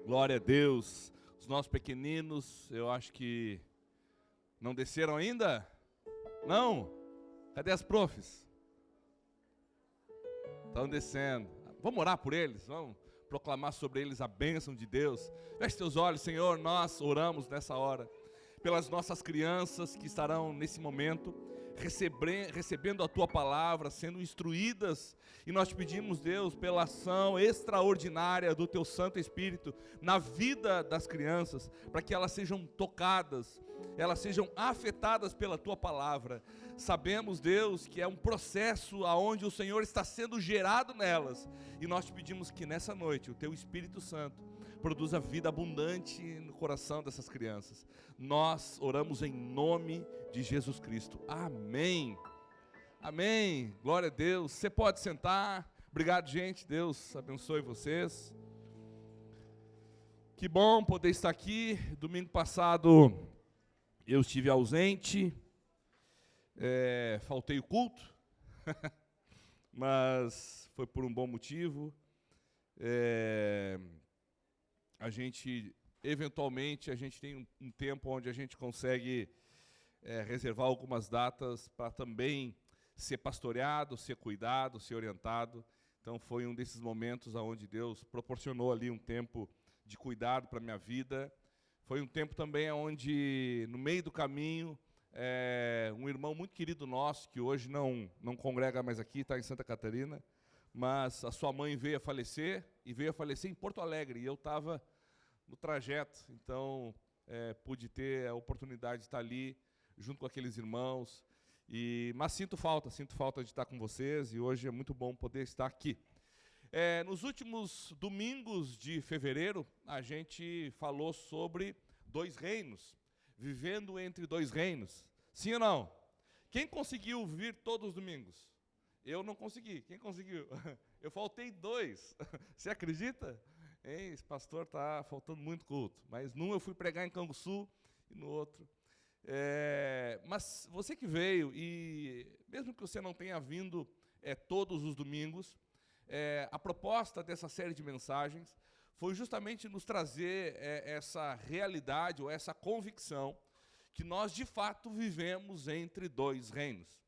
Glória a Deus. Os nossos pequeninos, eu acho que não desceram ainda? Não? Cadê as profs? Estão descendo. Vamos orar por eles? Vamos proclamar sobre eles a bênção de Deus. Feche teus olhos, Senhor, nós oramos nessa hora pelas nossas crianças que estarão nesse momento recebendo a Tua palavra, sendo instruídas, e nós te pedimos, Deus, pela ação extraordinária do Teu Santo Espírito na vida das crianças, para que elas sejam tocadas, elas sejam afetadas pela Tua palavra. Sabemos, Deus, que é um processo onde o Senhor está sendo gerado nelas, e nós te pedimos que nessa noite o Teu Espírito Santo produza vida abundante no coração dessas crianças. Nós oramos em nome de Jesus Cristo. Amém. Amém. Glória a Deus. Você pode sentar. Obrigado, gente. Deus abençoe vocês. Que bom poder estar aqui. Domingo passado eu estive ausente. Faltei o culto. Mas foi por um bom motivo. Eventualmente, a gente tem um tempo onde a gente consegue reservar algumas datas para também ser pastoreado, ser cuidado, ser orientado. Então, foi um desses momentos onde Deus proporcionou ali um tempo de cuidado para a minha vida. Foi um tempo também onde, no meio do caminho, um irmão muito querido nosso, que hoje não congrega mais aqui, está em Santa Catarina, mas a sua mãe veio a falecer, e veio a falecer em Porto Alegre, e eu estava no trajeto, então pude ter a oportunidade de estar ali, junto com aqueles irmãos, mas sinto falta de estar com vocês, e hoje é muito bom poder estar aqui. Nos últimos domingos de fevereiro, a gente falou sobre 2 reinos, vivendo entre 2 reinos, sim ou não? Quem conseguiu vir todos os domingos? Eu não consegui. Quem conseguiu? Eu faltei 2. Você acredita? Esse pastor está faltando muito culto. Mas num eu fui pregar em Canguçu e no outro. Mas você que veio, e mesmo que você não tenha vindo todos os domingos, a proposta dessa série de mensagens foi justamente nos trazer essa realidade ou essa convicção que nós de fato vivemos entre 2 reinos.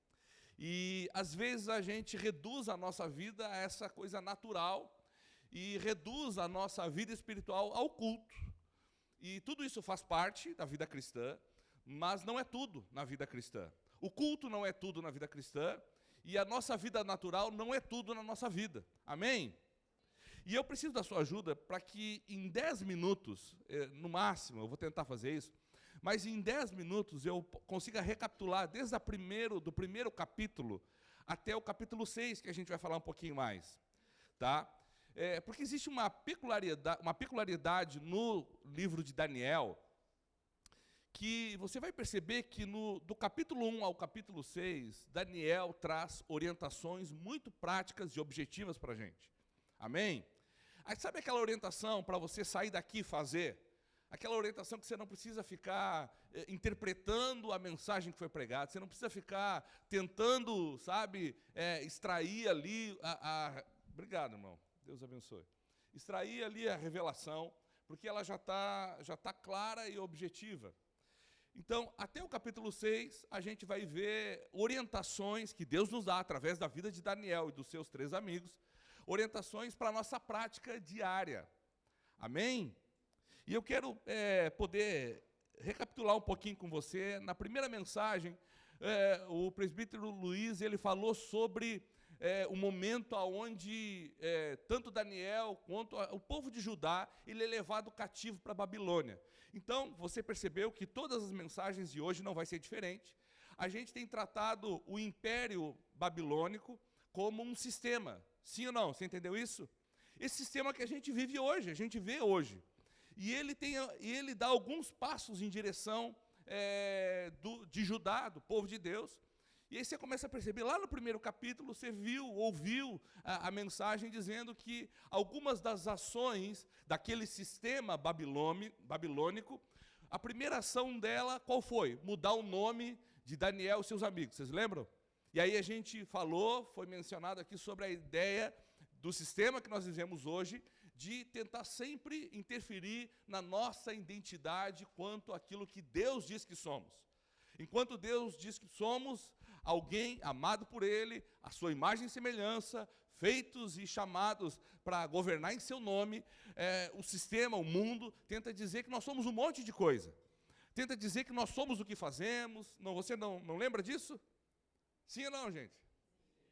E às vezes a gente reduz a nossa vida a essa coisa natural e reduz a nossa vida espiritual ao culto. E tudo isso faz parte da vida cristã, mas não é tudo na vida cristã. O culto não é tudo na vida cristã e a nossa vida natural não é tudo na nossa vida. Amém? E eu preciso da sua ajuda para que em 10 minutos, no máximo, eu vou tentar fazer isso, mas em 10 minutos eu consiga recapitular desde do primeiro capítulo até o capítulo 6, que a gente vai falar um pouquinho mais. Tá? Porque existe uma peculiaridade no livro de Daniel, que você vai perceber que do capítulo 1 ao capítulo 6, Daniel traz orientações muito práticas e objetivas para a gente. Amém? Aí sabe aquela orientação para você sair daqui e fazer? Aquela orientação que você não precisa ficar interpretando a mensagem que foi pregada, você não precisa ficar tentando, extrair ali Obrigado, irmão. Deus abençoe. Extrair ali a revelação, porque ela já tá clara e objetiva. Então, até o capítulo 6, a gente vai ver orientações que Deus nos dá através da vida de Daniel e dos seus 3 amigos, orientações para a nossa prática diária. Amém? E eu quero poder recapitular um pouquinho com você. Na primeira mensagem, o presbítero Luiz ele falou sobre o momento onde tanto Daniel quanto o povo de Judá ele é levado cativo para a Babilônia. Então, você percebeu que todas as mensagens de hoje não vai ser diferente. A gente tem tratado o Império Babilônico como um sistema. Sim ou não? Você entendeu isso? Esse sistema que a gente vive hoje, a gente vê hoje. E ele dá alguns passos em direção de Judá, do povo de Deus. E aí você começa a perceber, lá no primeiro capítulo, você ouviu a mensagem dizendo que algumas das ações daquele sistema babilônico, a primeira ação dela, qual foi? Mudar o nome de Daniel e seus amigos, vocês lembram? E aí a gente foi mencionado aqui sobre a ideia do sistema que nós vivemos hoje, de tentar sempre interferir na nossa identidade quanto àquilo que Deus diz que somos. Enquanto Deus diz que somos alguém amado por Ele, a sua imagem e semelhança, feitos e chamados para governar em seu nome, o sistema, o mundo, tenta dizer que nós somos um monte de coisa. Tenta dizer que nós somos o que fazemos. Não, você não lembra disso? Sim ou não, gente?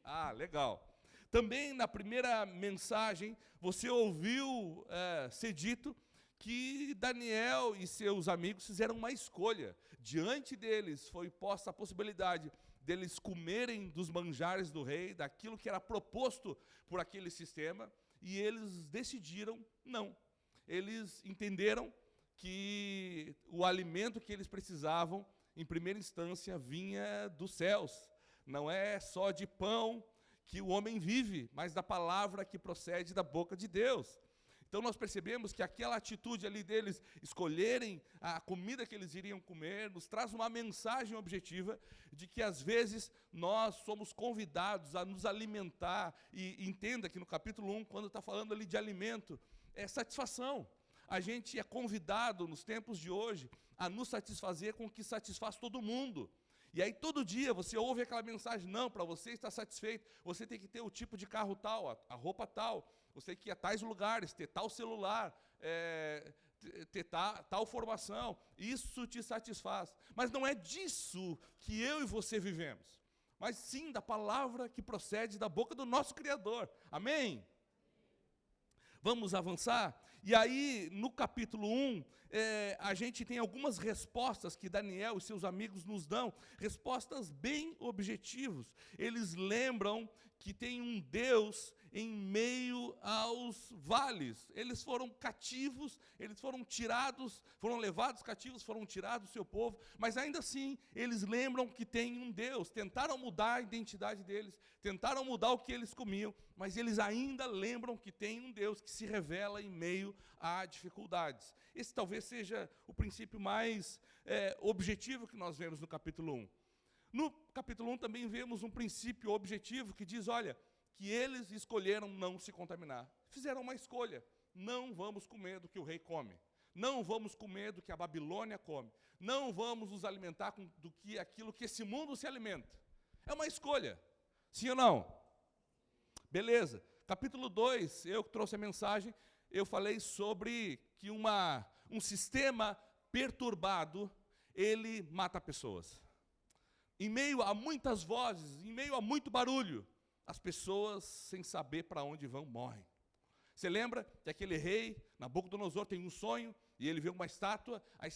Ah, legal. Também na primeira mensagem, você ouviu ser dito que Daniel e seus amigos fizeram uma escolha. Diante deles foi posta a possibilidade deles comerem dos manjares do rei, daquilo que era proposto por aquele sistema, e eles decidiram não. Eles entenderam que o alimento que eles precisavam, em primeira instância, vinha dos céus. Não é só de pão que o homem vive, mas da palavra que procede da boca de Deus. Então nós percebemos que aquela atitude ali deles escolherem a comida que eles iriam comer, nos traz uma mensagem objetiva de que às vezes nós somos convidados a nos alimentar, e entenda que no capítulo 1, quando está falando ali de alimento, é satisfação. A gente é convidado nos tempos de hoje a nos satisfazer com o que satisfaz todo mundo. E aí todo dia você ouve aquela mensagem, não, para você estar satisfeito, você tem que ter o tipo de carro tal, a roupa tal, você tem que ir a tais lugares, ter tal celular, ter tal formação, isso te satisfaz. Mas não é disso que eu e você vivemos, mas sim da palavra que procede da boca do nosso Criador. Amém? Vamos avançar? E aí, no capítulo 1, a gente tem algumas respostas que Daniel e seus amigos nos dão, respostas bem objetivas. Eles lembram que tem um Deus em meio aos vales. Eles foram cativos, eles foram tirados, foram levados cativos, foram tirados do seu povo, mas ainda assim, eles lembram que tem um Deus. Tentaram mudar a identidade deles, tentaram mudar o que eles comiam, mas eles ainda lembram que tem um Deus que se revela em meio a dificuldades. Esse talvez seja o princípio mais objetivo que nós vemos no capítulo 1. No capítulo 1 também vemos um princípio objetivo que diz, olha, que eles escolheram não se contaminar. Fizeram uma escolha, não vamos comer do que o rei come, não vamos comer do que a Babilônia come, não vamos nos alimentar do que aquilo que esse mundo se alimenta. É uma escolha, sim ou não? Beleza. Capítulo 2, eu que trouxe a mensagem, eu falei sobre que um sistema perturbado, ele mata pessoas. Em meio a muitas vozes, em meio a muito barulho, as pessoas, sem saber para onde vão, morrem. Você lembra que aquele rei, Nabucodonosor, tem um sonho, e ele vê uma estátua, a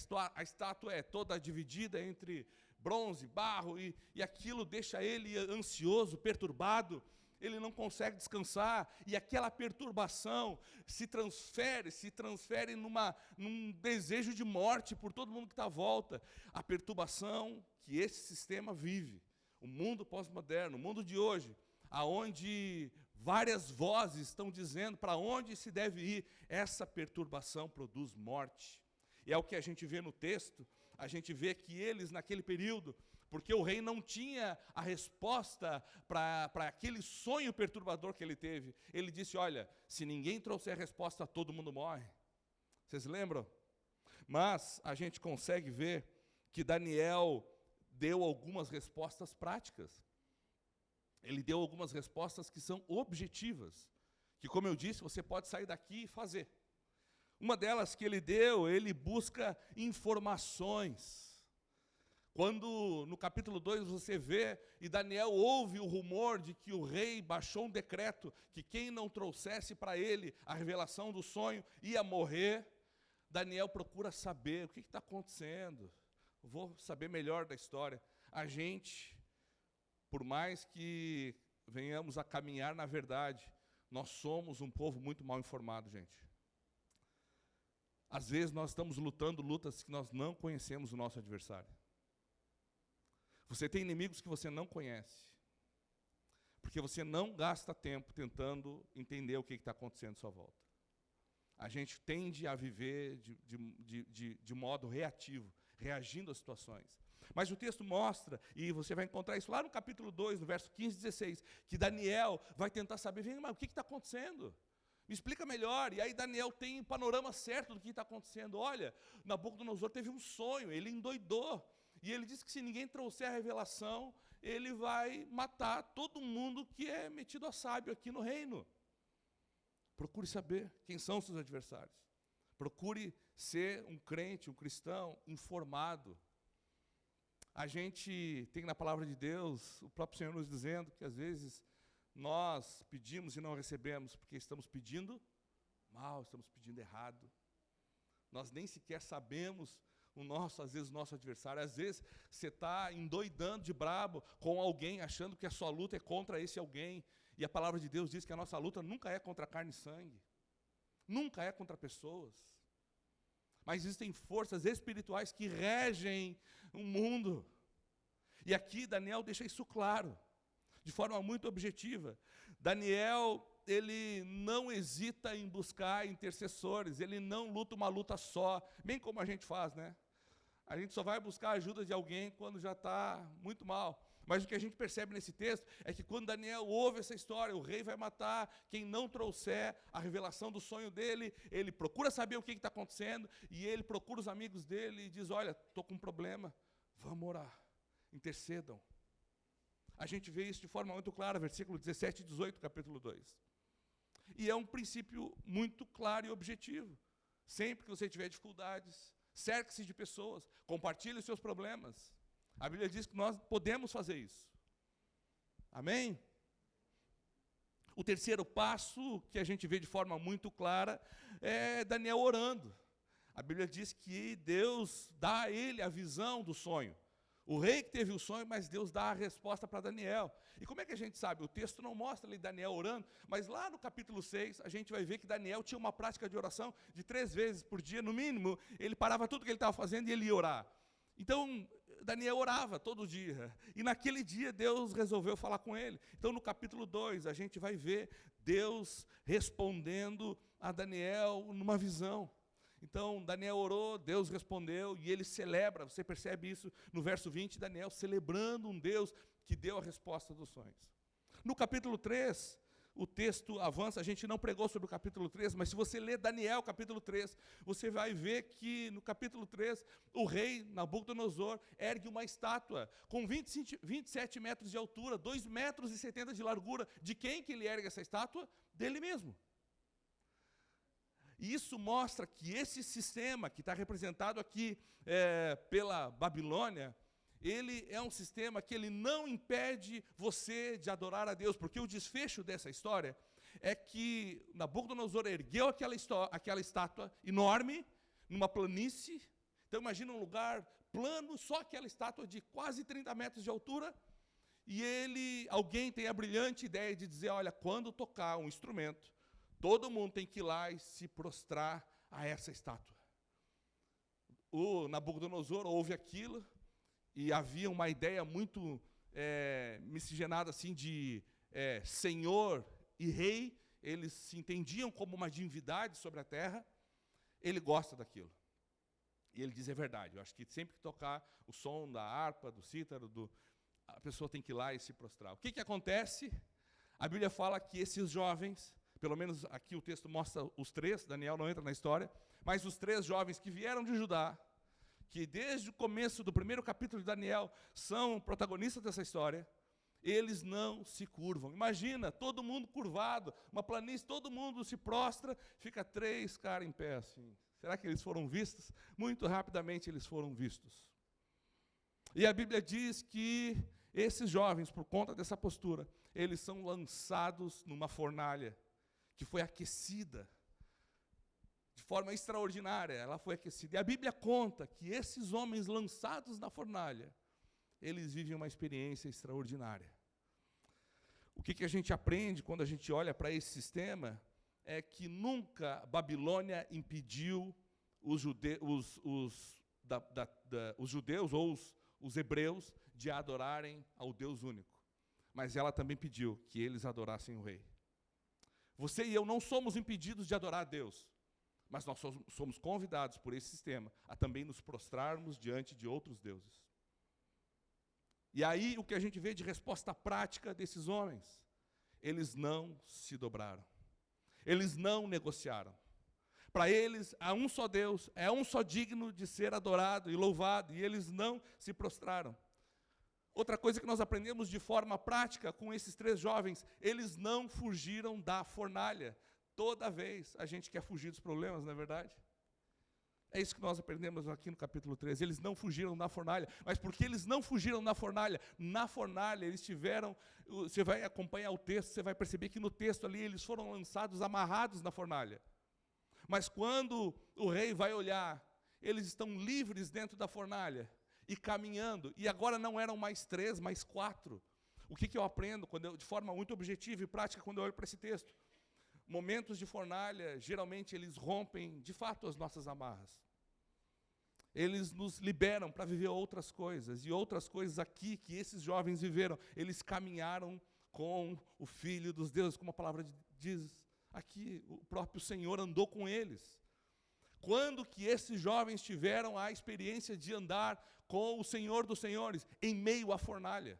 estátua é toda dividida entre bronze, barro, e aquilo deixa ele ansioso, perturbado, ele não consegue descansar, e aquela perturbação se transfere num desejo de morte por todo mundo que está à volta. A perturbação que esse sistema vive, o mundo pós-moderno, o mundo de hoje, aonde várias vozes estão dizendo para onde se deve ir, essa perturbação produz morte. E é o que a gente vê no texto, a gente vê que eles naquele período, porque o rei não tinha a resposta para aquele sonho perturbador que ele teve, ele disse, olha, se ninguém trouxer a resposta, todo mundo morre. Vocês lembram? Mas a gente consegue ver que Daniel deu algumas respostas práticas. Ele deu algumas respostas que são objetivas, que, como eu disse, você pode sair daqui e fazer. Uma delas que ele deu, ele busca informações. Quando no capítulo 2 você vê, e Daniel ouve o rumor de que o rei baixou um decreto, que quem não trouxesse para ele a revelação do sonho ia morrer, Daniel procura saber o que está acontecendo. Vou saber melhor da história. A gente, por mais que venhamos a caminhar na verdade, nós somos um povo muito mal informado, gente. Às vezes nós estamos lutando lutas que nós não conhecemos o nosso adversário. Você tem inimigos que você não conhece, porque você não gasta tempo tentando entender o que está acontecendo à sua volta. A gente tende a viver de modo reativo, reagindo às situações. Mas o texto mostra, e você vai encontrar isso lá no capítulo 2, no verso 15 e 16, que Daniel vai tentar saber, mas o que está acontecendo? Me explica melhor. E aí Daniel tem um panorama certo do que está acontecendo. Olha, Nabucodonosor teve um sonho, ele endoidou. E ele disse que se ninguém trouxer a revelação, ele vai matar todo mundo que é metido a sábio aqui no reino. Procure saber quem são os seus adversários. Procure ser um crente, um cristão informado. A gente tem na palavra de Deus, o próprio Senhor nos dizendo que às vezes nós pedimos e não recebemos porque estamos pedindo mal, estamos pedindo errado. Nós nem sequer sabemos às vezes, o nosso adversário. Às vezes você está endoidando de brabo com alguém, achando que a sua luta é contra esse alguém. E a palavra de Deus diz que a nossa luta nunca é contra carne e sangue. Nunca é contra pessoas. Mas existem forças espirituais que regem o mundo. E aqui Daniel deixa isso claro, de forma muito objetiva. Daniel, ele não hesita em buscar intercessores, ele não luta uma luta só, bem como a gente faz, né? A gente só vai buscar a ajuda de alguém quando já está muito mal. Mas o que a gente percebe nesse texto é que quando Daniel ouve essa história, o rei vai matar quem não trouxer a revelação do sonho dele, ele procura saber o que está acontecendo, e ele procura os amigos dele e diz, olha, estou com um problema, vamos orar, intercedam. A gente vê isso de forma muito clara, versículo 17 e 18, capítulo 2. E é um princípio muito claro e objetivo. Sempre que você tiver dificuldades, cerque-se de pessoas, compartilhe os seus problemas. A Bíblia diz que nós podemos fazer isso. Amém? O terceiro passo, que a gente vê de forma muito clara, é Daniel orando. A Bíblia diz que Deus dá a ele a visão do sonho. O rei que teve o sonho, mas Deus dá a resposta para Daniel. E como é que a gente sabe? O texto não mostra ali Daniel orando, mas lá no capítulo 6, a gente vai ver que Daniel tinha uma prática de oração de 3 vezes por dia, no mínimo. Ele parava tudo que ele estava fazendo e ele ia orar. Então, Daniel orava todo dia. E naquele dia, Deus resolveu falar com ele. Então, no capítulo 2, a gente vai ver Deus respondendo a Daniel numa visão. Então, Daniel orou, Deus respondeu, e ele celebra, você percebe isso no verso 20, Daniel celebrando um Deus que deu a resposta dos sonhos. No capítulo 3, o texto avança, a gente não pregou sobre o capítulo 3, mas se você ler Daniel, capítulo 3, você vai ver que no capítulo 3, o rei Nabucodonosor ergue uma estátua com 27 metros de altura, 2,70 metros de largura. De quem que ele ergue essa estátua? Dele mesmo. E isso mostra que esse sistema que está representado aqui pela Babilônia, ele é um sistema que ele não impede você de adorar a Deus, porque o desfecho dessa história é que Nabucodonosor ergueu aquela estátua enorme, numa planície. Então imagina um lugar plano, só aquela estátua de quase 30 metros de altura, e alguém tem a brilhante ideia de dizer, olha, quando tocar um instrumento, todo mundo tem que ir lá e se prostrar a essa estátua. O Nabucodonosor ouve aquilo, e havia uma ideia muito miscigenada assim de senhor e rei, eles se entendiam como uma divindade sobre a terra. Ele gosta daquilo. E ele diz, é verdade, eu acho que sempre que tocar o som da harpa, do cítaro, a pessoa tem que ir lá e se prostrar. O que acontece? A Bíblia fala que esses jovens, pelo menos aqui o texto mostra os 3, Daniel não entra na história, mas os 3 jovens que vieram de Judá, que desde o começo do primeiro capítulo de Daniel são protagonistas dessa história, eles não se curvam. Imagina, todo mundo curvado, uma planície, todo mundo se prostra, fica 3 caras em pé assim. Será que eles foram vistos? Muito rapidamente eles foram vistos. E a Bíblia diz que esses jovens, por conta dessa postura, eles são lançados numa fornalha, que foi aquecida de forma extraordinária, ela foi aquecida. E a Bíblia conta que esses homens lançados na fornalha, eles vivem uma experiência extraordinária. O que a gente aprende quando a gente olha para esse sistema é que nunca a Babilônia impediu os judeus ou os hebreus de adorarem ao Deus único. Mas ela também pediu que eles adorassem o rei. Você e eu não somos impedidos de adorar a Deus, mas nós somos convidados por esse sistema a também nos prostrarmos diante de outros deuses. E aí o que a gente vê de resposta prática desses homens, eles não se dobraram. Eles não negociaram. Para eles, há um só Deus, é um só digno de ser adorado e louvado, e eles não se prostraram. Outra coisa que nós aprendemos de forma prática com esses 3 jovens, eles não fugiram da fornalha. Toda vez a gente quer fugir dos problemas, não é verdade? É isso que nós aprendemos aqui no capítulo 13. Eles não fugiram da fornalha. Mas por que eles não fugiram da fornalha? Na fornalha eles tiveram, você vai acompanhar o texto, você vai perceber que no texto ali eles foram lançados, amarrados na fornalha. Mas quando o rei vai olhar, eles estão livres dentro da fornalha e caminhando. E agora não eram mais 3, mas 4. O que eu aprendo de forma muito objetiva e prática quando eu olho para esse texto? Momentos de fornalha, geralmente eles rompem de fato as nossas amarras. Eles nos liberam para viver outras coisas. E outras coisas aqui que esses jovens viveram, eles caminharam com o Filho dos deuses, como a palavra diz aqui, o próprio Senhor andou com eles. Quando que esses jovens tiveram a experiência de andar com o Senhor dos Senhores, em meio à fornalha?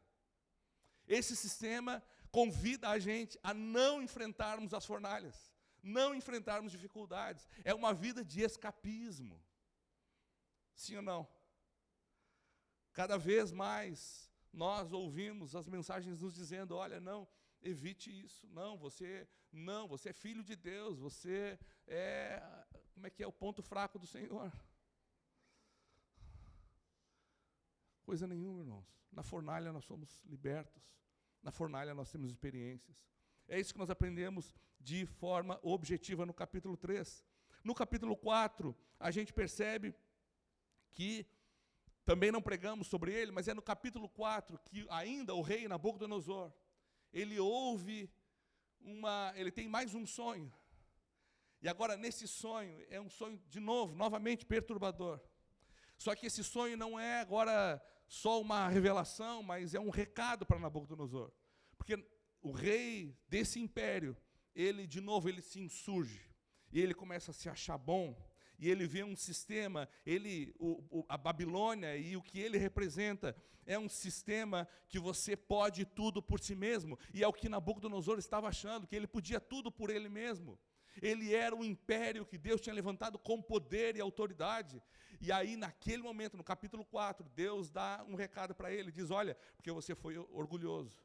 Esse sistema convida a gente a não enfrentarmos as fornalhas, não enfrentarmos dificuldades. É uma vida de escapismo. Sim ou não? Cada vez mais nós ouvimos as mensagens nos dizendo, olha, não, evite isso, não, você é filho de Deus, você é, o ponto fraco do Senhor. Coisa nenhuma, irmãos. Na fornalha nós somos libertos, na fornalha nós temos experiências. É isso que nós aprendemos de forma objetiva no capítulo 3. No capítulo 4, a gente percebe que também não pregamos sobre ele, mas é no capítulo 4 que ainda o rei Nabucodonosor, ele tem mais um sonho. E agora nesse sonho, é um sonho novamente perturbador. Só que esse sonho não é agora só uma revelação, mas é um recado para Nabucodonosor. Porque o rei desse império, ele se insurge, e ele começa a se achar bom, e ele vê um sistema, a Babilônia e o que ele representa é um sistema que você pode tudo por si mesmo, e é o que Nabucodonosor estava achando, que ele podia tudo por ele mesmo. Ele era um império que Deus tinha levantado com poder e autoridade, e aí naquele momento, no capítulo 4, Deus dá um recado para ele, diz, olha, porque você foi orgulhoso,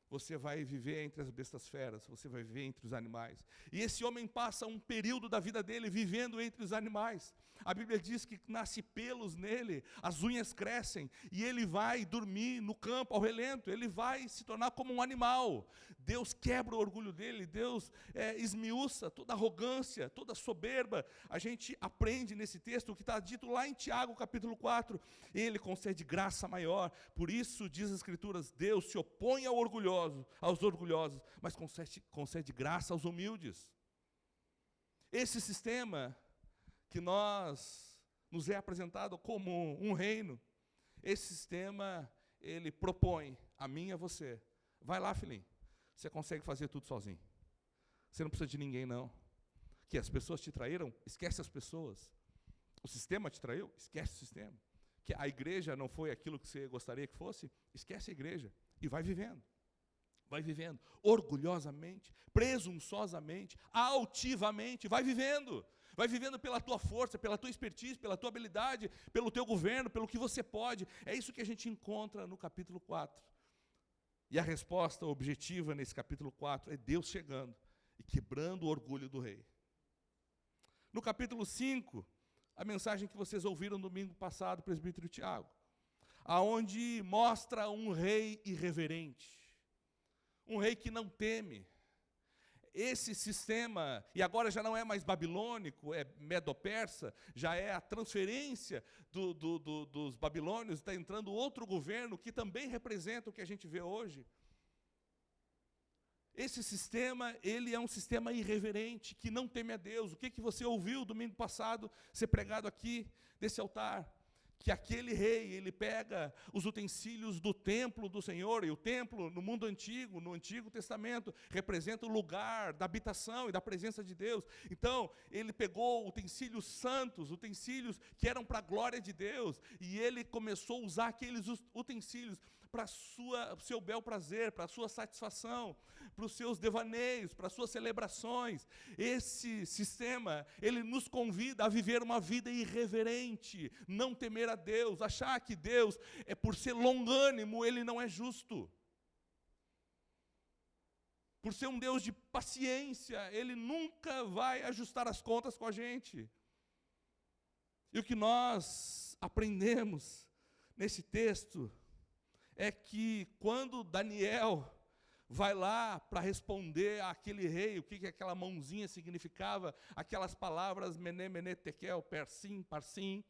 você vai viver entre as bestas feras, você vai viver entre os animais. E esse homem passa um período da vida dele vivendo entre os animais. A Bíblia diz que nasce pelos nele, as unhas crescem, e ele vai dormir no campo, ao relento, ele vai se tornar como um animal. Deus quebra o orgulho dele, Deus esmiuça toda arrogância, toda soberba. A gente aprende nesse texto o que está dito lá em Tiago, capítulo 4. Ele concede graça maior, por isso, diz as Escrituras, Deus se opõe aos orgulhosos, mas concede graça aos humildes. Esse sistema que nos é apresentado como um reino, esse sistema, ele propõe a mim e a você, vai lá, filhinho, você consegue fazer tudo sozinho, você não precisa de ninguém não, que as pessoas te traíram, esquece as pessoas, o sistema te traiu, esquece o sistema, que a igreja não foi aquilo que você gostaria que fosse, esquece a igreja, e vai vivendo, orgulhosamente, presunçosamente, altivamente, vai vivendo pela tua força, pela tua expertise, pela tua habilidade, pelo teu governo, pelo que você pode. É isso que a gente encontra no capítulo 4. E a resposta objetiva nesse capítulo 4 é Deus chegando e quebrando o orgulho do rei. No capítulo 5, a mensagem que vocês ouviram no domingo passado, presbítero Tiago, aonde mostra um rei irreverente, um rei que não teme. Esse sistema, e agora já não é mais babilônico, é medo-persa, já é a transferência dos babilônios, está entrando outro governo que também representa o que a gente vê hoje. Esse sistema, ele é um sistema irreverente, que não teme a Deus. O que você ouviu domingo passado ser pregado aqui, desse altar? Que aquele rei, ele pega os utensílios do templo do Senhor, e o templo no mundo antigo, no Antigo Testamento, representa o lugar da habitação e da presença de Deus. Então, ele pegou utensílios santos, utensílios que eram para a glória de Deus, e ele começou a usar aqueles utensílios para o seu bel prazer, para a sua satisfação, para os seus devaneios, para as suas celebrações. Esse sistema, ele nos convida a viver uma vida irreverente, não temer a Deus, achar que Deus, por ser longânimo, Ele não é justo. Por ser um Deus de paciência, Ele nunca vai ajustar as contas com a gente. E o que nós aprendemos nesse texto é que quando Daniel vai lá para responder àquele rei, o que aquela mãozinha significava, aquelas palavras mené, mené, tekel, persim, parsim,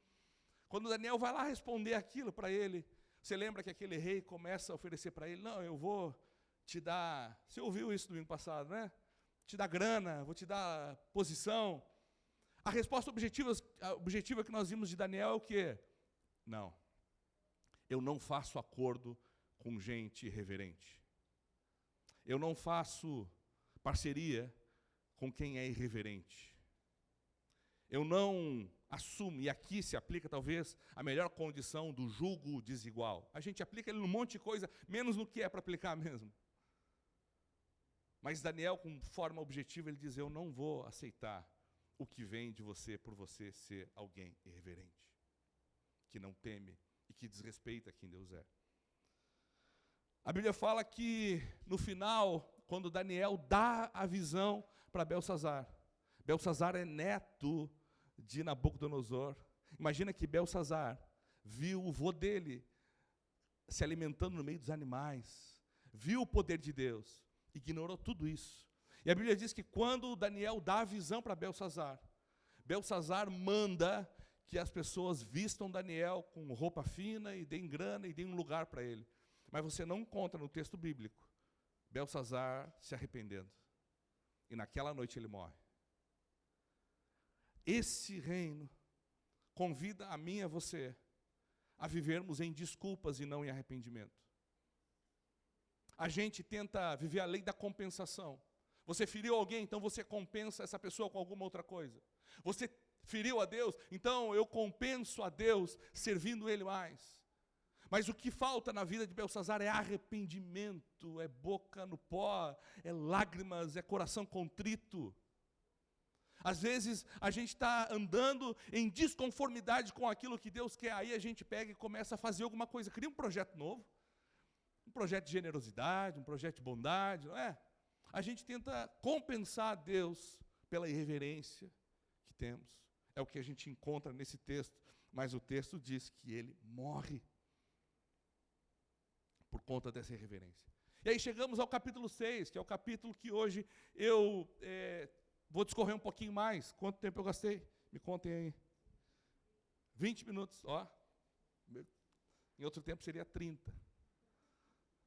quando Daniel vai lá responder aquilo para ele, você lembra que aquele rei começa a oferecer para ele, não, eu vou te dar, você ouviu isso domingo passado, né? Te dar grana, vou te dar posição. A resposta objetiva que nós vimos de Daniel é o quê? Não. Eu não faço acordo com gente irreverente. Eu não faço parceria com quem é irreverente. Eu não assumo, e aqui se aplica talvez a melhor condição do julgo desigual. A gente aplica ele num monte de coisa, menos no que é para aplicar mesmo. Mas Daniel, com forma objetiva, ele diz, eu não vou aceitar o que vem de você por você ser alguém irreverente, que não teme e que desrespeita quem Deus é. A Bíblia fala que, no final, quando Daniel dá a visão para Belsazar, Belsazar é neto de Nabucodonosor. Imagina que Belsazar viu o vô dele se alimentando no meio dos animais, viu o poder de Deus, ignorou tudo isso. E a Bíblia diz que quando Daniel dá a visão para Belsazar, Belsazar manda que as pessoas vistam Daniel com roupa fina e deem grana e deem um lugar para ele. Mas você não encontra no texto bíblico Belsazar se arrependendo. E naquela noite ele morre. Esse reino convida a mim e a você a vivermos em desculpas e não em arrependimento. A gente tenta viver a lei da compensação. Você feriu alguém, então você compensa essa pessoa com alguma outra coisa. Você feriu a Deus, então eu compenso a Deus servindo Ele mais. Mas o que falta na vida de Belsazar é arrependimento, é boca no pó, é lágrimas, é coração contrito. Às vezes a gente está andando em desconformidade com aquilo que Deus quer, aí a gente pega e começa a fazer alguma coisa, cria um projeto novo, um projeto de generosidade, um projeto de bondade, não é? A gente tenta compensar a Deus pela irreverência que temos. É o que a gente encontra nesse texto, mas o texto diz que ele morre por conta dessa irreverência. E aí chegamos ao capítulo 6, que é o capítulo que hoje eu vou discorrer um pouquinho mais. Quanto tempo eu gastei? Me contem aí. 20 minutos, ó. Em outro tempo seria 30.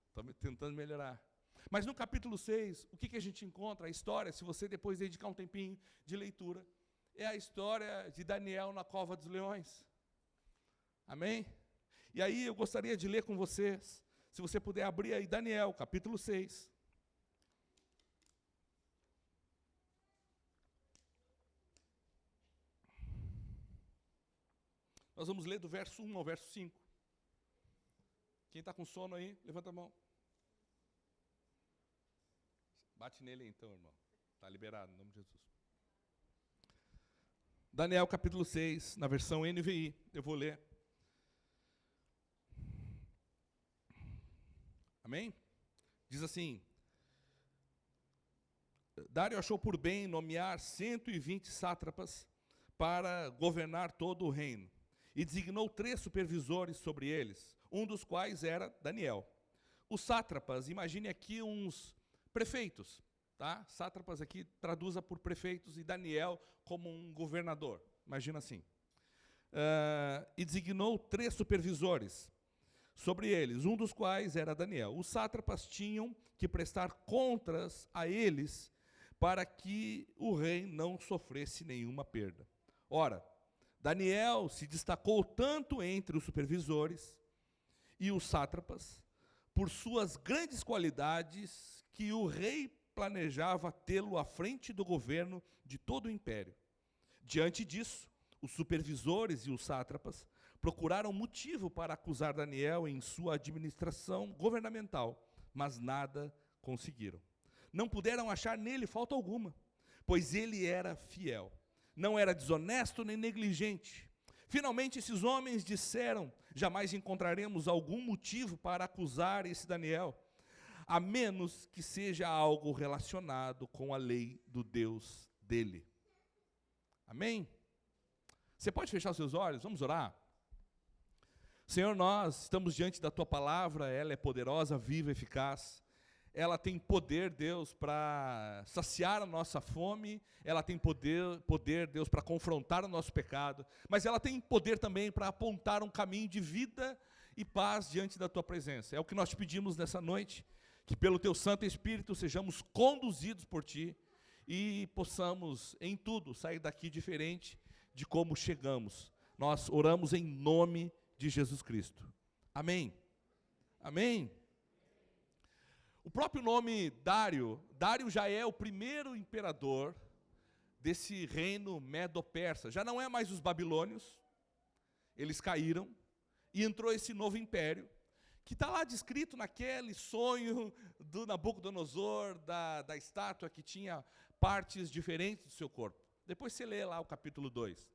Estou tentando melhorar. Mas no capítulo 6, o que a gente encontra? A história, se você depois dedicar um tempinho de leitura, é a história de Daniel na cova dos leões. Amém? E aí eu gostaria de ler com vocês, se você puder abrir aí Daniel, capítulo 6. Nós vamos ler do verso 1 ao verso 5. Quem está com sono aí, levanta a mão. Bate nele aí, então, irmão. Está liberado, em nome de Jesus. Daniel, capítulo 6, na versão NVI. Eu vou ler. Amém? Diz assim: Dário achou por bem nomear 120 sátrapas para governar todo o reino, e designou 3 supervisores sobre eles, um dos quais era Daniel. Os sátrapas, imagine aqui uns prefeitos, tá? Sátrapas aqui traduza por prefeitos e Daniel como um governador, imagina assim. E designou 3 supervisores sobre eles, um dos quais era Daniel. Os sátrapas tinham que prestar contas a eles para que o rei não sofresse nenhuma perda. Ora, Daniel se destacou tanto entre os supervisores e os sátrapas por suas grandes qualidades que o rei planejava tê-lo à frente do governo de todo o império. Diante disso, os supervisores e os sátrapas Procuraram motivo para acusar Daniel em sua administração governamental, mas nada conseguiram. Não puderam achar nele falta alguma, pois ele era fiel. Não era desonesto nem negligente. Finalmente, esses homens disseram: jamais encontraremos algum motivo para acusar esse Daniel, a menos que seja algo relacionado com a lei do Deus dele. Amém? Você pode fechar os seus olhos? Vamos orar? Senhor, nós estamos diante da Tua palavra, ela é poderosa, viva, eficaz. Ela tem poder, Deus, para saciar a nossa fome, ela tem poder, Deus, para confrontar o nosso pecado, mas ela tem poder também para apontar um caminho de vida e paz diante da Tua presença. É o que nós te pedimos nessa noite, que pelo Teu Santo Espírito sejamos conduzidos por Ti e possamos, em tudo, sair daqui diferente de como chegamos. Nós oramos em nome de Jesus Cristo. Amém. Amém. O próprio nome Dário já é o primeiro imperador desse reino medo-persa. Já não é mais os babilônios, eles caíram, e entrou esse novo império, que está lá descrito naquele sonho do Nabucodonosor, da estátua que tinha partes diferentes do seu corpo. Depois você lê lá o capítulo 2.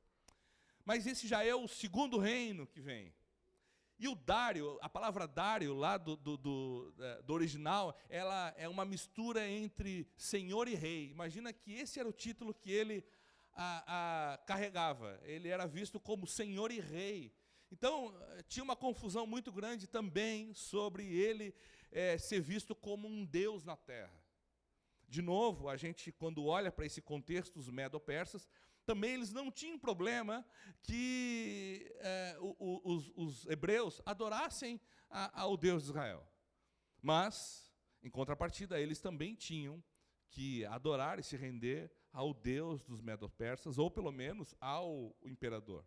Mas esse já é o segundo reino que vem. E o Dário, a palavra Dário, lá do original, ela é uma mistura entre senhor e rei. Imagina que esse era o título que ele carregava. Ele era visto como senhor e rei. Então, tinha uma confusão muito grande também sobre ele ser visto como um deus na terra. De novo, a gente, quando olha para esse contexto, os medo-persas, também eles não tinham problema que os hebreus adorassem ao Deus de Israel. Mas, em contrapartida, eles também tinham que adorar e se render ao Deus dos medo-persas, ou pelo menos ao imperador.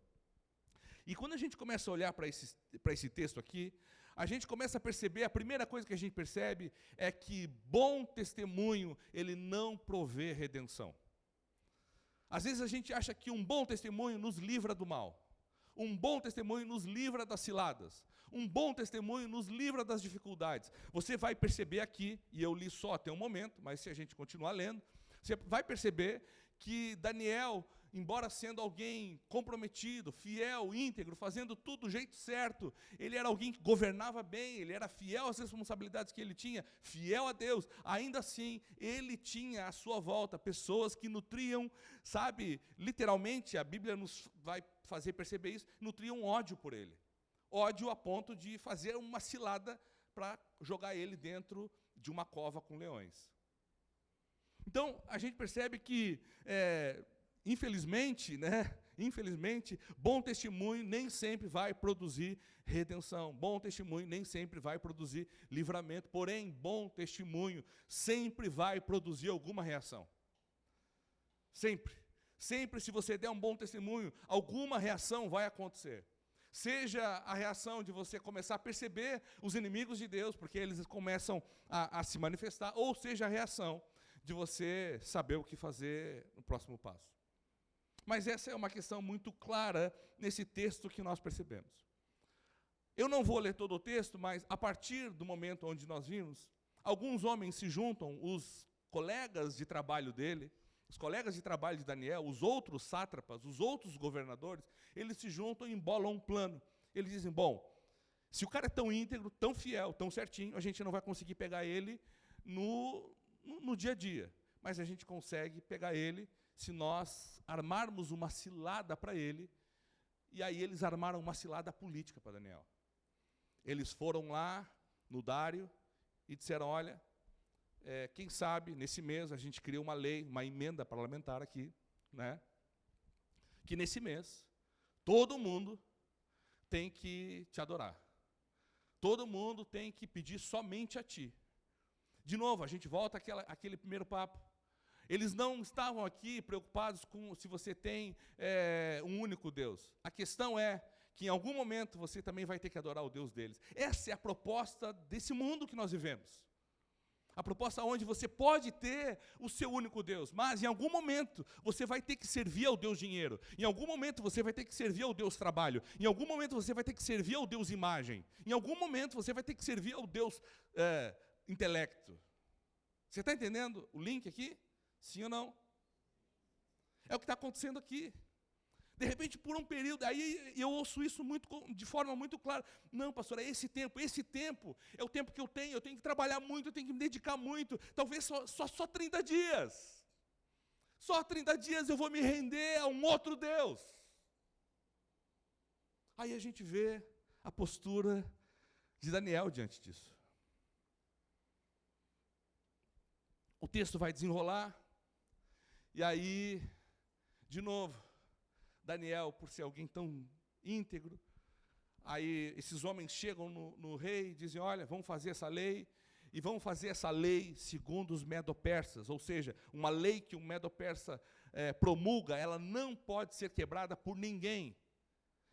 E quando a gente começa a olhar para esse texto aqui, a gente começa a perceber, a primeira coisa que a gente percebe é que bom testemunho, ele não provê redenção. Às vezes a gente acha que um bom testemunho nos livra do mal. Um bom testemunho nos livra das ciladas. Um bom testemunho nos livra das dificuldades. Você vai perceber aqui, e eu li só até um momento, mas se a gente continuar lendo, você vai perceber que Daniel, embora sendo alguém comprometido, fiel, íntegro, fazendo tudo do jeito certo, ele era alguém que governava bem, ele era fiel às responsabilidades que ele tinha, fiel a Deus. Ainda assim, ele tinha à sua volta pessoas que nutriam, sabe, literalmente, a Bíblia nos vai fazer perceber isso, nutriam ódio por ele. Ódio a ponto de fazer uma cilada para jogar ele dentro de uma cova com leões. Então, a gente percebe que, infelizmente, bom testemunho nem sempre vai produzir redenção. Bom testemunho nem sempre vai produzir livramento. Porém, bom testemunho sempre vai produzir alguma reação. Sempre. Sempre, se você der um bom testemunho, alguma reação vai acontecer. Seja a reação de você começar a perceber os inimigos de Deus, porque eles começam a se manifestar, ou seja a reação de você saber o que fazer no próximo passo. Mas essa é uma questão muito clara nesse texto que nós percebemos. Eu não vou ler todo o texto, mas a partir do momento onde nós vimos, alguns homens se juntam, os colegas de trabalho dele, os colegas de trabalho de Daniel, os outros sátrapas, os outros governadores, eles se juntam e embolam um plano. Eles dizem, bom, se o cara é tão íntegro, tão fiel, tão certinho, a gente não vai conseguir pegar ele no dia a dia, mas a gente consegue pegar ele se nós armarmos uma cilada para ele, e aí eles armaram uma cilada política para Daniel. Eles foram lá no Dário e disseram, olha, quem sabe, nesse mês a gente cria uma lei, uma emenda parlamentar aqui, né, que nesse mês todo mundo tem que te adorar. Todo mundo tem que pedir somente a ti. De novo, a gente volta àquele primeiro papo. Eles não estavam aqui preocupados com se você tem um único Deus. A questão é que em algum momento você também vai ter que adorar o Deus deles. Essa é a proposta desse mundo que nós vivemos. A proposta onde você pode ter o seu único Deus, mas em algum momento você vai ter que servir ao Deus dinheiro. Em algum momento você vai ter que servir ao Deus trabalho. Em algum momento você vai ter que servir ao Deus imagem. Em algum momento você vai ter que servir ao Deus intelecto. Você está entendendo o link aqui? Sim ou não? É o que está acontecendo aqui. De repente, por um período, aí eu ouço isso de forma muito clara. Não, pastor, é esse tempo é o tempo que eu tenho que trabalhar muito, eu tenho que me dedicar muito, talvez só 30 dias. Só 30 dias eu vou me render a um outro Deus. Aí a gente vê a postura de Daniel diante disso. O texto vai desenrolar, e aí, de novo, Daniel, por ser alguém tão íntegro, aí esses homens chegam no rei e dizem, olha, vamos fazer essa lei, e vamos fazer essa lei segundo os medo-persas, ou seja, uma lei que um medo-persa promulga, ela não pode ser quebrada por ninguém.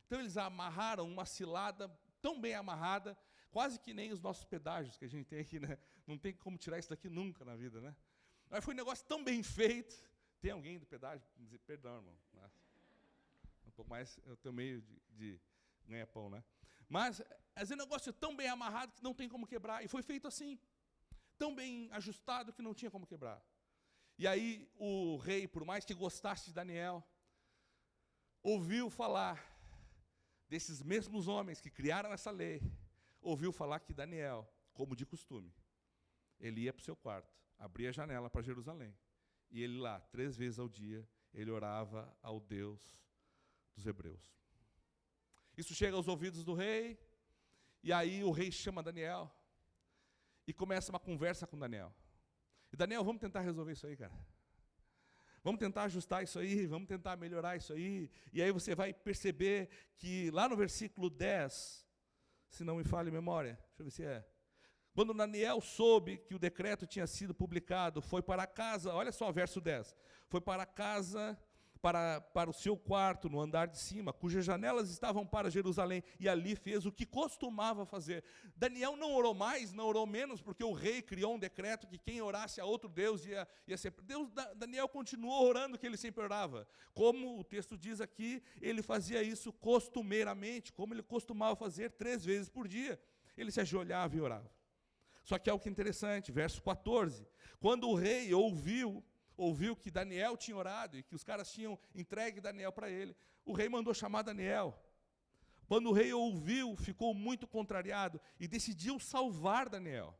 Então eles amarraram uma cilada tão bem amarrada, quase que nem os nossos pedágios que a gente tem aqui, né? Não tem como tirar isso daqui nunca na vida, né? Mas foi um negócio tão bem feito. Tem alguém do pedágio? Perdão, irmão. Um pouco mais, eu tenho meio de ganha-pão, né? Mas o negócio é tão bem amarrado que não tem como quebrar. E foi feito assim, tão bem ajustado que não tinha como quebrar. E aí o rei, por mais que gostasse de Daniel, ouviu falar desses mesmos homens que criaram essa lei, ouviu falar que Daniel, como de costume, ele ia para o seu quarto, abria a janela para Jerusalém, e ele lá, 3 vezes ao dia, ele orava ao Deus dos hebreus. Isso chega aos ouvidos do rei, e aí o rei chama Daniel, e começa uma conversa com Daniel. E Daniel, vamos tentar resolver isso aí, cara. Vamos tentar ajustar isso aí, vamos tentar melhorar isso aí. E aí você vai perceber que lá no versículo 10, se não me falha a memória, deixa eu ver se é. Quando Daniel soube que o decreto tinha sido publicado, foi para casa, olha só o verso 10, foi para casa, para o seu quarto, no andar de cima, cujas janelas estavam para Jerusalém, e ali fez o que costumava fazer. Daniel não orou mais, não orou menos, porque o rei criou um decreto que quem orasse a outro Deus ia ser... Daniel continuou orando o que ele sempre orava. Como o texto diz aqui, ele fazia isso costumeiramente, como ele costumava fazer 3 vezes por dia. Ele se ajoelhava e orava. Só que é o que é interessante, verso 14, quando o rei ouviu que Daniel tinha orado e que os caras tinham entregue Daniel para ele, o rei mandou chamar Daniel. Quando o rei ouviu, ficou muito contrariado e decidiu salvar Daniel.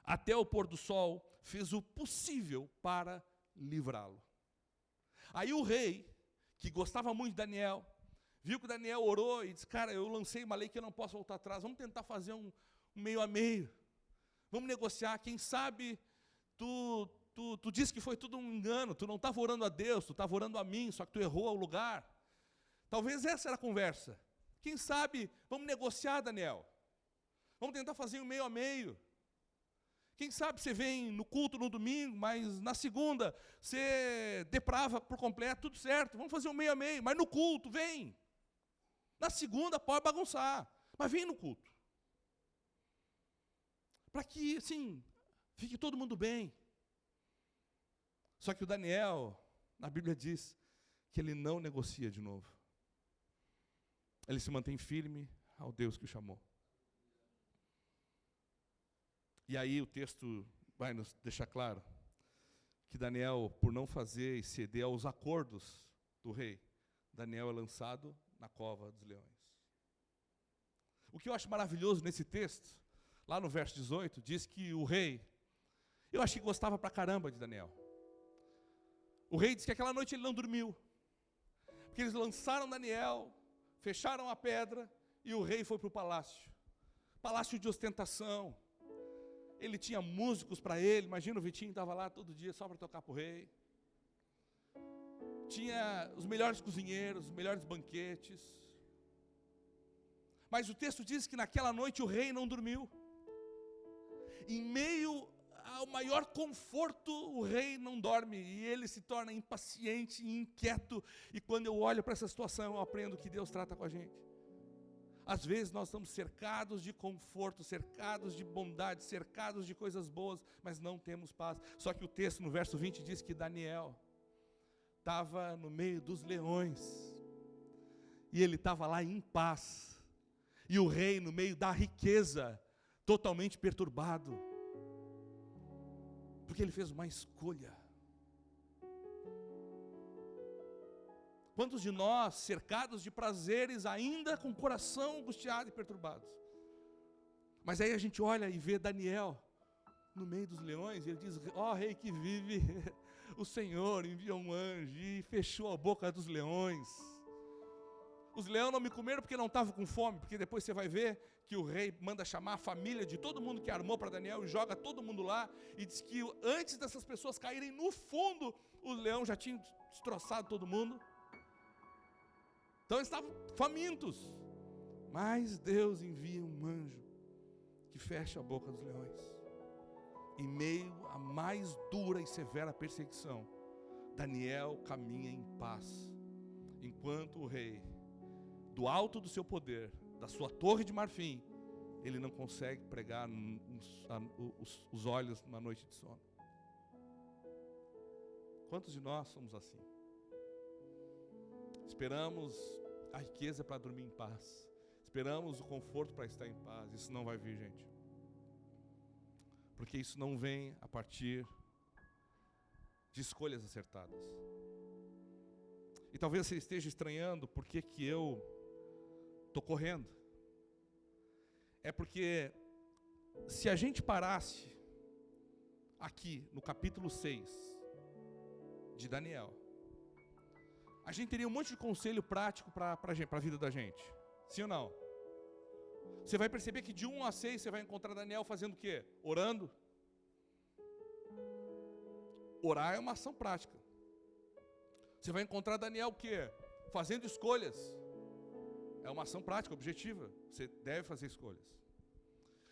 Até o pôr do sol, fez o possível para livrá-lo. Aí o rei, que gostava muito de Daniel, viu que Daniel orou e disse, cara, eu lancei uma lei que eu não posso voltar atrás, vamos tentar fazer um meio a meio. Vamos negociar, quem sabe... Tu disse que foi tudo um engano, tu não estava orando a Deus, tu estava orando a mim, só que tu errou o lugar. Talvez essa era a conversa. Quem sabe, vamos negociar, Daniel. Vamos tentar fazer um meio a meio. Quem sabe você vem no culto no domingo, mas na segunda você deprava por completo, tudo certo. Vamos fazer um meio a meio, mas no culto, vem. Na segunda pode bagunçar, mas vem no culto. Para que, assim... fique todo mundo bem. Só que o Daniel, na Bíblia diz que ele não negocia de novo. Ele se mantém firme ao Deus que o chamou. E aí o texto vai nos deixar claro que Daniel, por não fazer e ceder aos acordos do rei, Daniel é lançado na cova dos leões. O que eu acho maravilhoso nesse texto, lá no verso 18, diz que o rei, eu achei que gostava pra caramba de Daniel. O rei disse que aquela noite ele não dormiu. Porque eles lançaram Daniel, fecharam a pedra, e o rei foi para o palácio. Palácio de ostentação. Ele tinha músicos para ele, imagina o Vitinho estava lá todo dia só para tocar para o rei. Tinha os melhores cozinheiros, os melhores banquetes. Mas o texto diz que naquela noite o rei não dormiu. Em meio ao maior conforto, o rei não dorme, e ele se torna impaciente e inquieto, e quando eu olho para essa situação, eu aprendo que Deus trata com a gente. Às vezes nós estamos cercados de conforto, cercados de bondade, cercados de coisas boas, mas não temos paz. Só que o texto no verso 20 diz que Daniel estava no meio dos leões, e ele estava lá em paz, e o rei no meio da riqueza, totalmente perturbado, porque ele fez uma escolha. Quantos de nós, cercados de prazeres, ainda com o coração angustiado e perturbado? Mas aí a gente olha e vê Daniel no meio dos leões, e ele diz: ó rei que vive, o Senhor enviou um anjo e fechou a boca dos leões. Os leões não me comeram porque não estavam com fome, porque depois você vai ver que o rei manda chamar a família de todo mundo que armou para Daniel e joga todo mundo lá, e diz que antes dessas pessoas caírem no fundo, o leão já tinha destroçado todo mundo. Então eles estavam famintos, mas Deus envia um anjo que fecha a boca dos leões. Em meio à mais dura e severa perseguição, Daniel caminha em paz, enquanto o rei, do alto do seu poder, da sua torre de marfim, ele não consegue pregar os olhos numa noite de sono. Quantos de nós somos assim? Esperamos a riqueza para dormir em paz, esperamos o conforto para estar em paz. Isso não vai vir, gente, porque isso não vem a partir de escolhas acertadas. E talvez você esteja estranhando por que eu estou correndo. É porque se a gente parasse aqui no capítulo 6 de Daniel, a gente teria um monte de conselho prático para a vida da gente. Sim ou não? Você vai perceber que de 1 a 6 você vai encontrar Daniel fazendo o quê? Orando. Orar é uma ação prática. Você vai encontrar Daniel o quê? Fazendo escolhas. É uma ação prática, objetiva. Você deve fazer escolhas.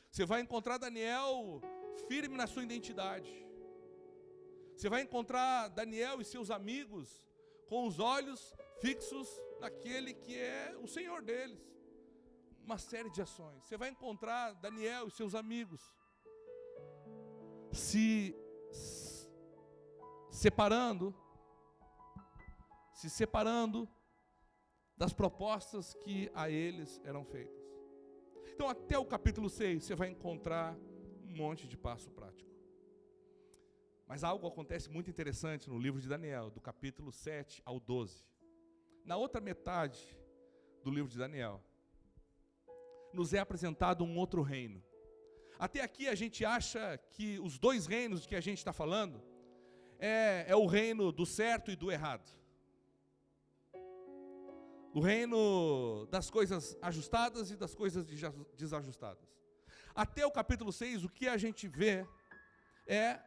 Você vai encontrar Daniel firme na sua identidade. Você vai encontrar Daniel e seus amigos com os olhos fixos naquele que é o Senhor deles. Uma série de ações. Você vai encontrar Daniel e seus amigos se separando das propostas que a eles eram feitas. Então até o capítulo 6 você vai encontrar um monte de passo prático. Mas algo acontece muito interessante no livro de Daniel, do capítulo 7 ao 12. Na outra metade do livro de Daniel, nos é apresentado um outro reino. Até aqui a gente acha que os dois reinos de que a gente está falando é o reino do certo e do errado. O reino das coisas ajustadas e das coisas desajustadas. Até o capítulo 6, o que a gente vê é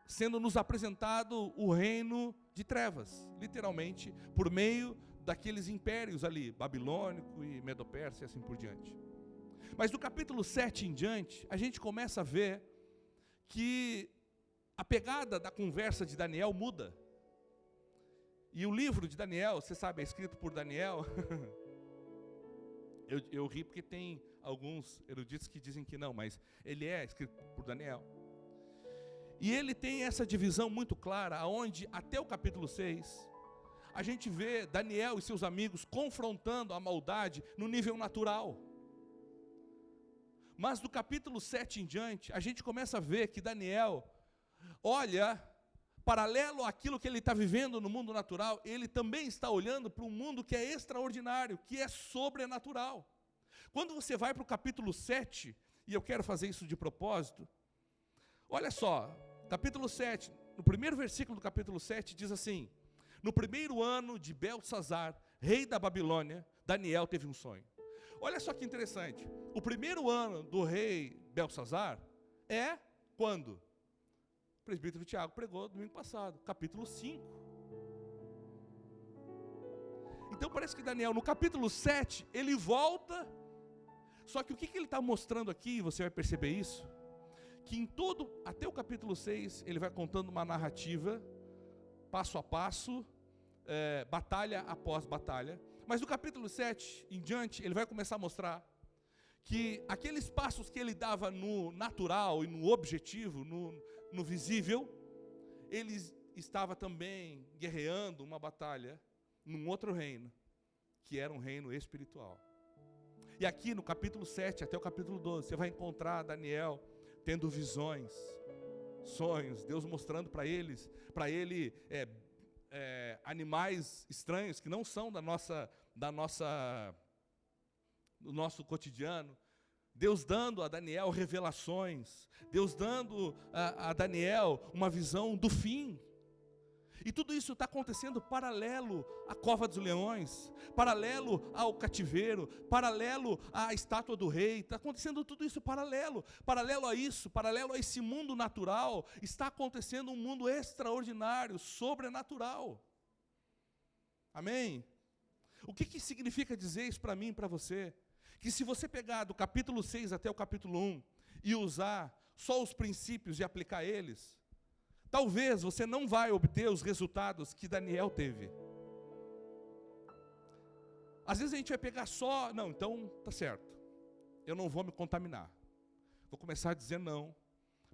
sendo nos apresentado o reino de trevas, literalmente, por meio daqueles impérios ali, babilônico e Medo-Pérsia e assim por diante. Mas do capítulo 7 em diante, a gente começa a ver que a pegada da conversa de Daniel muda. E o livro de Daniel, você sabe, é escrito por Daniel. eu ri porque tem alguns eruditos que dizem que não, mas ele é escrito por Daniel. E ele tem essa divisão muito clara, onde até o capítulo 6, a gente vê Daniel e seus amigos confrontando a maldade no nível natural. Mas do capítulo 7 em diante, a gente começa a ver que Daniel olha, paralelo àquilo que ele está vivendo no mundo natural, ele também está olhando para um mundo que é extraordinário, que é sobrenatural. Quando você vai para o capítulo 7, e eu quero fazer isso de propósito, olha só, capítulo 7, no primeiro versículo do capítulo 7 diz assim: no primeiro ano de Belsazar, rei da Babilônia, Daniel teve um sonho. Olha só que interessante, o primeiro ano do rei Belsazar é quando? O presbítero Tiago pregou domingo passado, capítulo 5. Então parece que Daniel, no capítulo 7, ele volta, só que o que ele está mostrando aqui, você vai perceber isso, que em todo, até o capítulo 6, ele vai contando uma narrativa, passo a passo, batalha após batalha. Mas no capítulo 7 em diante, ele vai começar a mostrar que aqueles passos que ele dava no natural e no objetivo, no visível, ele estava também guerreando uma batalha num outro reino, que era um reino espiritual. E aqui no capítulo 7 até o capítulo 12, você vai encontrar Daniel tendo visões, sonhos, Deus mostrando para ele animais estranhos que não são do nosso cotidiano. Deus dando a Daniel revelações, Deus dando a Daniel uma visão do fim. E tudo isso está acontecendo paralelo à cova dos leões, paralelo ao cativeiro, paralelo à estátua do rei. Está acontecendo tudo isso paralelo a isso, paralelo a esse mundo natural. Está acontecendo um mundo extraordinário, sobrenatural. Amém? O que significa dizer isso para mim e para você? Que se você pegar do capítulo 6 até o capítulo 1 e usar só os princípios e aplicar eles, talvez você não vai obter os resultados que Daniel teve. Às vezes a gente vai pegar só, não, então tá certo, eu não vou me contaminar. Vou começar a dizer não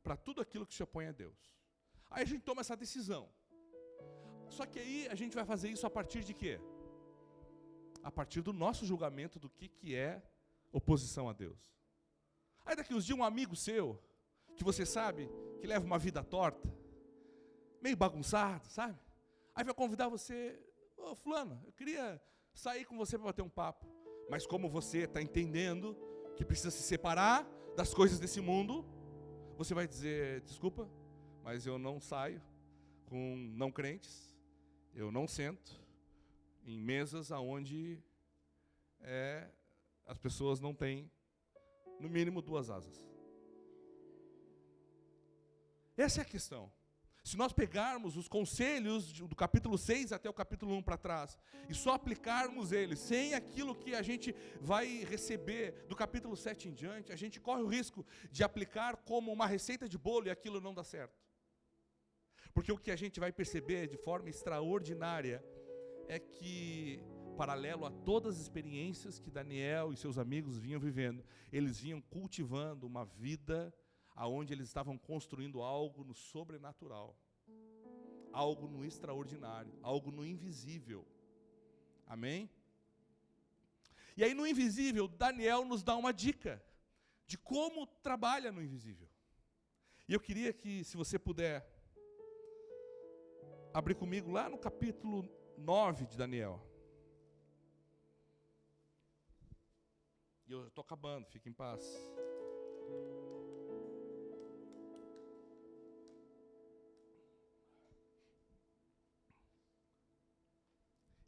para tudo aquilo que se opõe a Deus. Aí a gente toma essa decisão. Só que aí a gente vai fazer isso a partir de quê? A partir do nosso julgamento do que é oposição a Deus. Aí daqui uns dias um amigo seu, que você sabe que leva uma vida torta, meio bagunçado, sabe? Aí vai convidar você, fulano, eu queria sair com você para bater um papo. Mas como você está entendendo que precisa se separar das coisas desse mundo, você vai dizer, desculpa, mas eu não saio com não crentes, eu não sento em mesas onde as pessoas não têm, no mínimo, 2 asas. Essa é a questão. Se nós pegarmos os conselhos do capítulo 6 até o capítulo 1 para trás, e só aplicarmos eles, sem aquilo que a gente vai receber do capítulo 7 em diante, a gente corre o risco de aplicar como uma receita de bolo e aquilo não dá certo. Porque o que a gente vai perceber de forma extraordinária é que, paralelo a todas as experiências que Daniel e seus amigos vinham vivendo, eles vinham cultivando uma vida aonde eles estavam construindo algo no sobrenatural, algo no extraordinário, algo no invisível. Amém? E aí no invisível, Daniel nos dá uma dica de como trabalha no invisível. E eu queria que, se você puder, abrir comigo lá no capítulo 9 de Daniel. E eu estou acabando, fique em paz.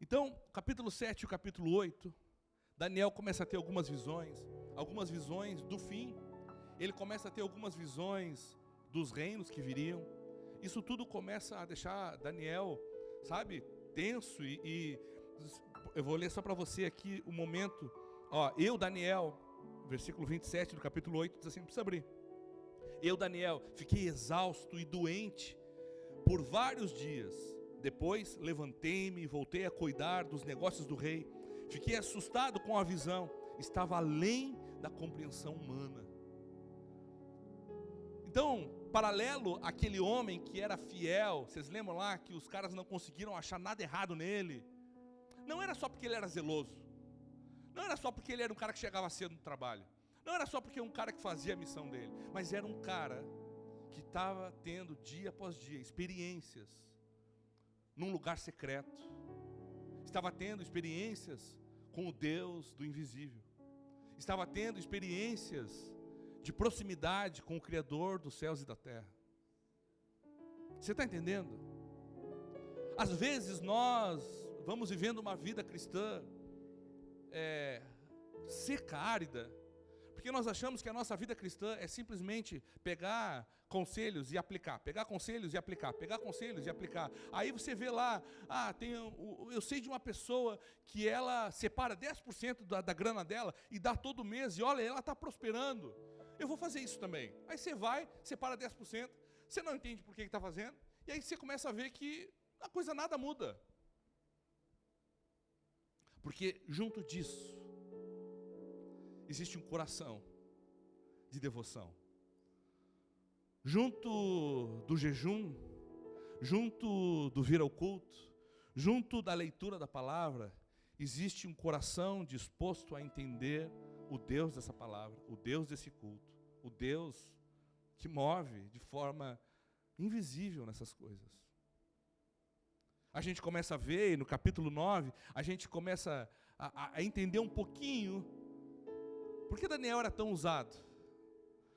Então, capítulo 7 e o capítulo 8, Daniel começa a ter algumas visões do fim. Ele começa a ter algumas visões dos reinos que viriam. Isso tudo começa a deixar Daniel, sabe, tenso. E eu vou ler só para você aqui o momento. Eu, Daniel, versículo 27 do capítulo 8, diz assim, não precisa abrir. Eu, Daniel, fiquei exausto e doente por vários dias. Depois levantei-me e voltei a cuidar dos negócios do rei. Fiquei assustado com a visão. Estava além da compreensão humana. Então, paralelo àquele homem que era fiel, vocês lembram lá que os caras não conseguiram achar nada errado nele? Não era só porque ele era zeloso. Não era só porque ele era um cara que chegava cedo no trabalho. Não era só porque era um cara que fazia a missão dele. Mas era um cara que estava tendo dia após dia experiências num lugar secreto. Estava tendo experiências com o Deus do invisível. Estava tendo experiências de proximidade com o Criador dos céus e da terra. Você está entendendo? Às vezes nós vamos vivendo uma vida cristã seca, árida, porque nós achamos que a nossa vida cristã é simplesmente pegar conselhos e aplicar, pegar conselhos e aplicar, pegar conselhos e aplicar. Aí você vê lá, eu sei de uma pessoa que ela separa 10% da grana dela e dá todo mês, e olha, ela está prosperando. Eu vou fazer isso também. Aí você vai, separa 10%, você não entende por que está fazendo, e aí você começa a ver que a coisa nada muda. Porque junto disso, existe um coração de devoção. Junto do jejum, junto do vir ao culto, junto da leitura da palavra, existe um coração disposto a entender o Deus dessa palavra, o Deus desse culto, o Deus que move de forma invisível nessas coisas. A gente começa a ver, no capítulo 9, a gente começa a entender um pouquinho por que Daniel era tão usado.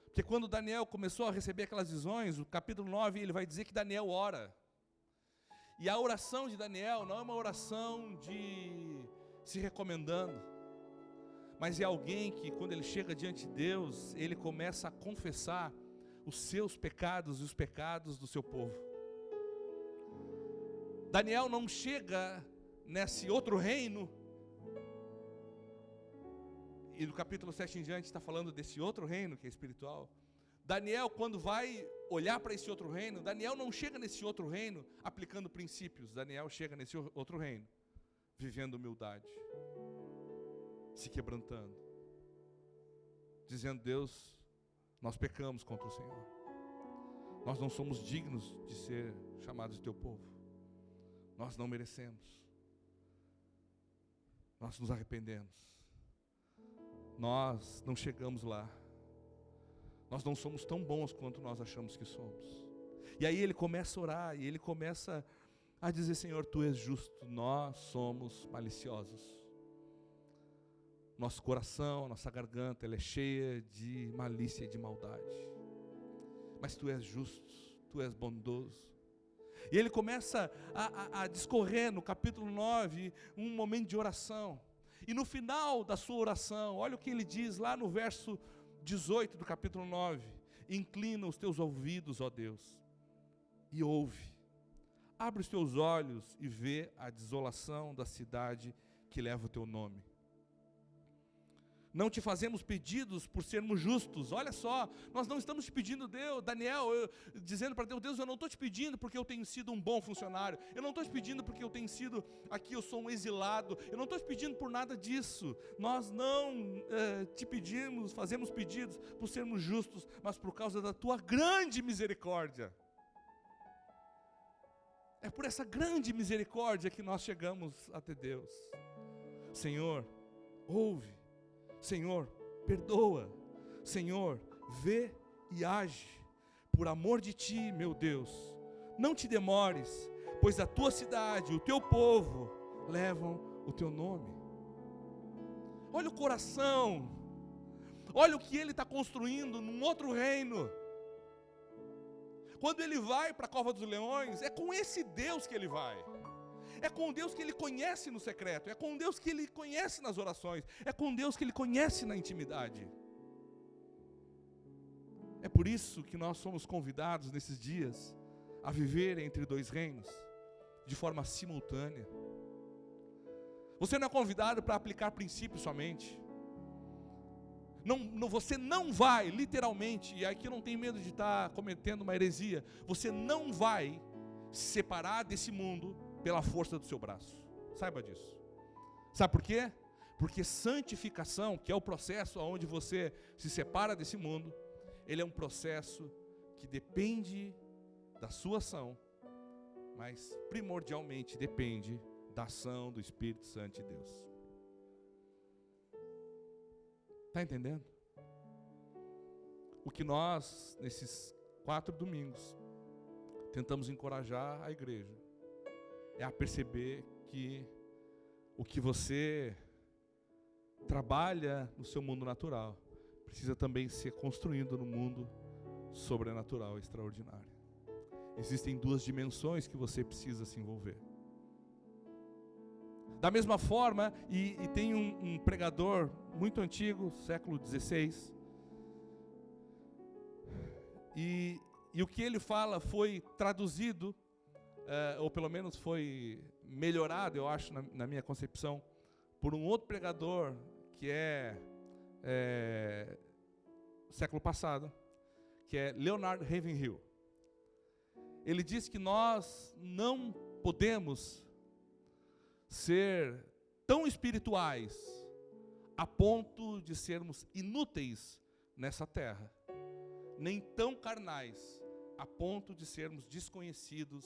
Porque quando Daniel começou a receber aquelas visões, o capítulo 9, ele vai dizer que Daniel ora. E a oração de Daniel não é uma oração de se recomendando, mas é alguém que, quando ele chega diante de Deus, ele começa a confessar os seus pecados e os pecados do seu povo. Daniel não chega nesse outro reino, e no capítulo 7 em diante está falando desse outro reino que é espiritual. Daniel, quando vai olhar para esse outro reino, Daniel não chega nesse outro reino aplicando princípios. Daniel chega nesse outro reino vivendo humildade, se quebrantando, dizendo: Deus, nós pecamos contra o Senhor, nós não somos dignos de ser chamados de teu povo, nós não merecemos, nós nos arrependemos, nós não chegamos lá, nós não somos tão bons quanto nós achamos que somos. E aí ele começa a orar, e ele começa a dizer: Senhor, Tu és justo, nós somos maliciosos. Nosso coração, nossa garganta, ela é cheia de malícia e de maldade. Mas Tu és justo, Tu és bondoso. E ele começa a discorrer no capítulo 9, um momento de oração. E no final da sua oração, olha o que ele diz lá no verso 18 do capítulo 9: inclina os teus ouvidos, ó Deus, e ouve. Abre os teus olhos e vê a desolação da cidade que leva o teu nome. Não te fazemos pedidos por sermos justos. Olha só, nós não estamos te pedindo, Deus, Daniel, dizendo para Deus: Deus, eu não estou te pedindo porque eu tenho sido um bom funcionário. Eu não estou te pedindo porque eu tenho sido aqui, eu sou um exilado. Eu não estou te pedindo por nada disso. Nós não te pedimos, fazemos pedidos por sermos justos, mas por causa da tua grande misericórdia. É por essa grande misericórdia que nós chegamos até Deus. Senhor, ouve. Senhor, perdoa. Senhor, vê e age. Por amor de Ti, meu Deus, não te demores, pois a Tua cidade, o Teu povo, levam o Teu nome. Olha o coração. Olha o que ele está construindo num outro reino. Quando ele vai para a Cova dos Leões, é com esse Deus que ele vai. É com o Deus que ele conhece no secreto, é com o Deus que ele conhece nas orações, é com o Deus que ele conhece na intimidade. É por isso que nós somos convidados nesses dias a viver entre dois reinos, de forma simultânea. Você não é convidado para aplicar princípios somente. Você não vai, literalmente, e aqui eu não tenho medo de estar cometendo uma heresia, você não vai se separar desse mundo pela força do seu braço. Saiba disso. Sabe por quê? Porque santificação, que é o processo onde você se separa desse mundo, ele é um processo que depende da sua ação, mas primordialmente depende da ação do Espírito Santo de Deus. Está entendendo? O que nós, nesses 4 domingos, tentamos encorajar a igreja é a perceber que o que você trabalha no seu mundo natural precisa também ser construído no mundo sobrenatural, extraordinário. Existem 2 dimensões que você precisa se envolver. Da mesma forma, e tem um pregador muito antigo, século XVI, e o que ele fala foi traduzido, ou pelo menos foi melhorado, eu acho, na minha concepção, por um outro pregador que século passado, que é Leonard Ravenhill. Ele diz que nós não podemos ser tão espirituais a ponto de sermos inúteis nessa terra, nem tão carnais a ponto de sermos desconhecidos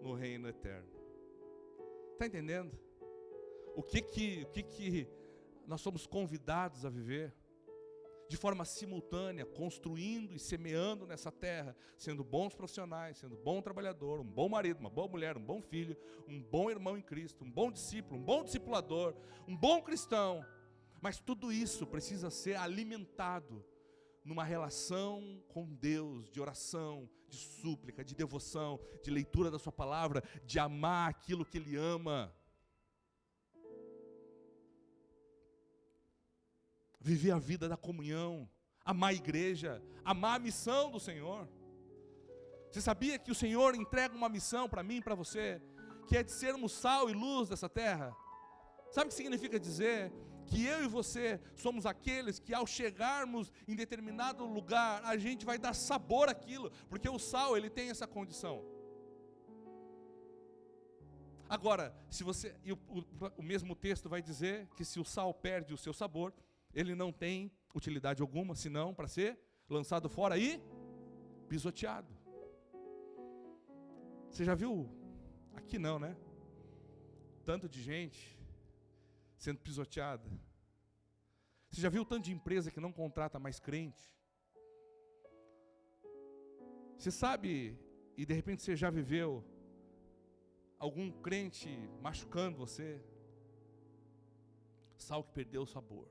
no reino eterno. Está entendendo? O que nós somos convidados a viver? De forma simultânea, construindo e semeando nessa terra, sendo bons profissionais, sendo bom trabalhador, um bom marido, uma boa mulher, um bom filho, um bom irmão em Cristo, um bom discípulo, um bom discipulador, um bom cristão. Mas tudo isso precisa ser alimentado numa relação com Deus, de oração, de súplica, de devoção, de leitura da sua palavra, de amar aquilo que Ele ama. Viver a vida da comunhão, amar a igreja, amar a missão do Senhor. Você sabia que o Senhor entrega uma missão para mim e para você, que é de sermos sal e luz dessa terra? Sabe o que significa dizer? Que eu e você somos aqueles que ao chegarmos em determinado lugar, a gente vai dar sabor àquilo, porque o sal, ele tem essa condição. Agora, se você, o mesmo texto vai dizer que se o sal perde o seu sabor, ele não tem utilidade alguma, senão para ser lançado fora e pisoteado. Você já viu? Aqui não, né? Tanto de gente sendo pisoteada. Você já viu o tanto de empresa que não contrata mais crente? Você sabe, e de repente você já viveu algum crente machucando você? Sal que perdeu o sabor.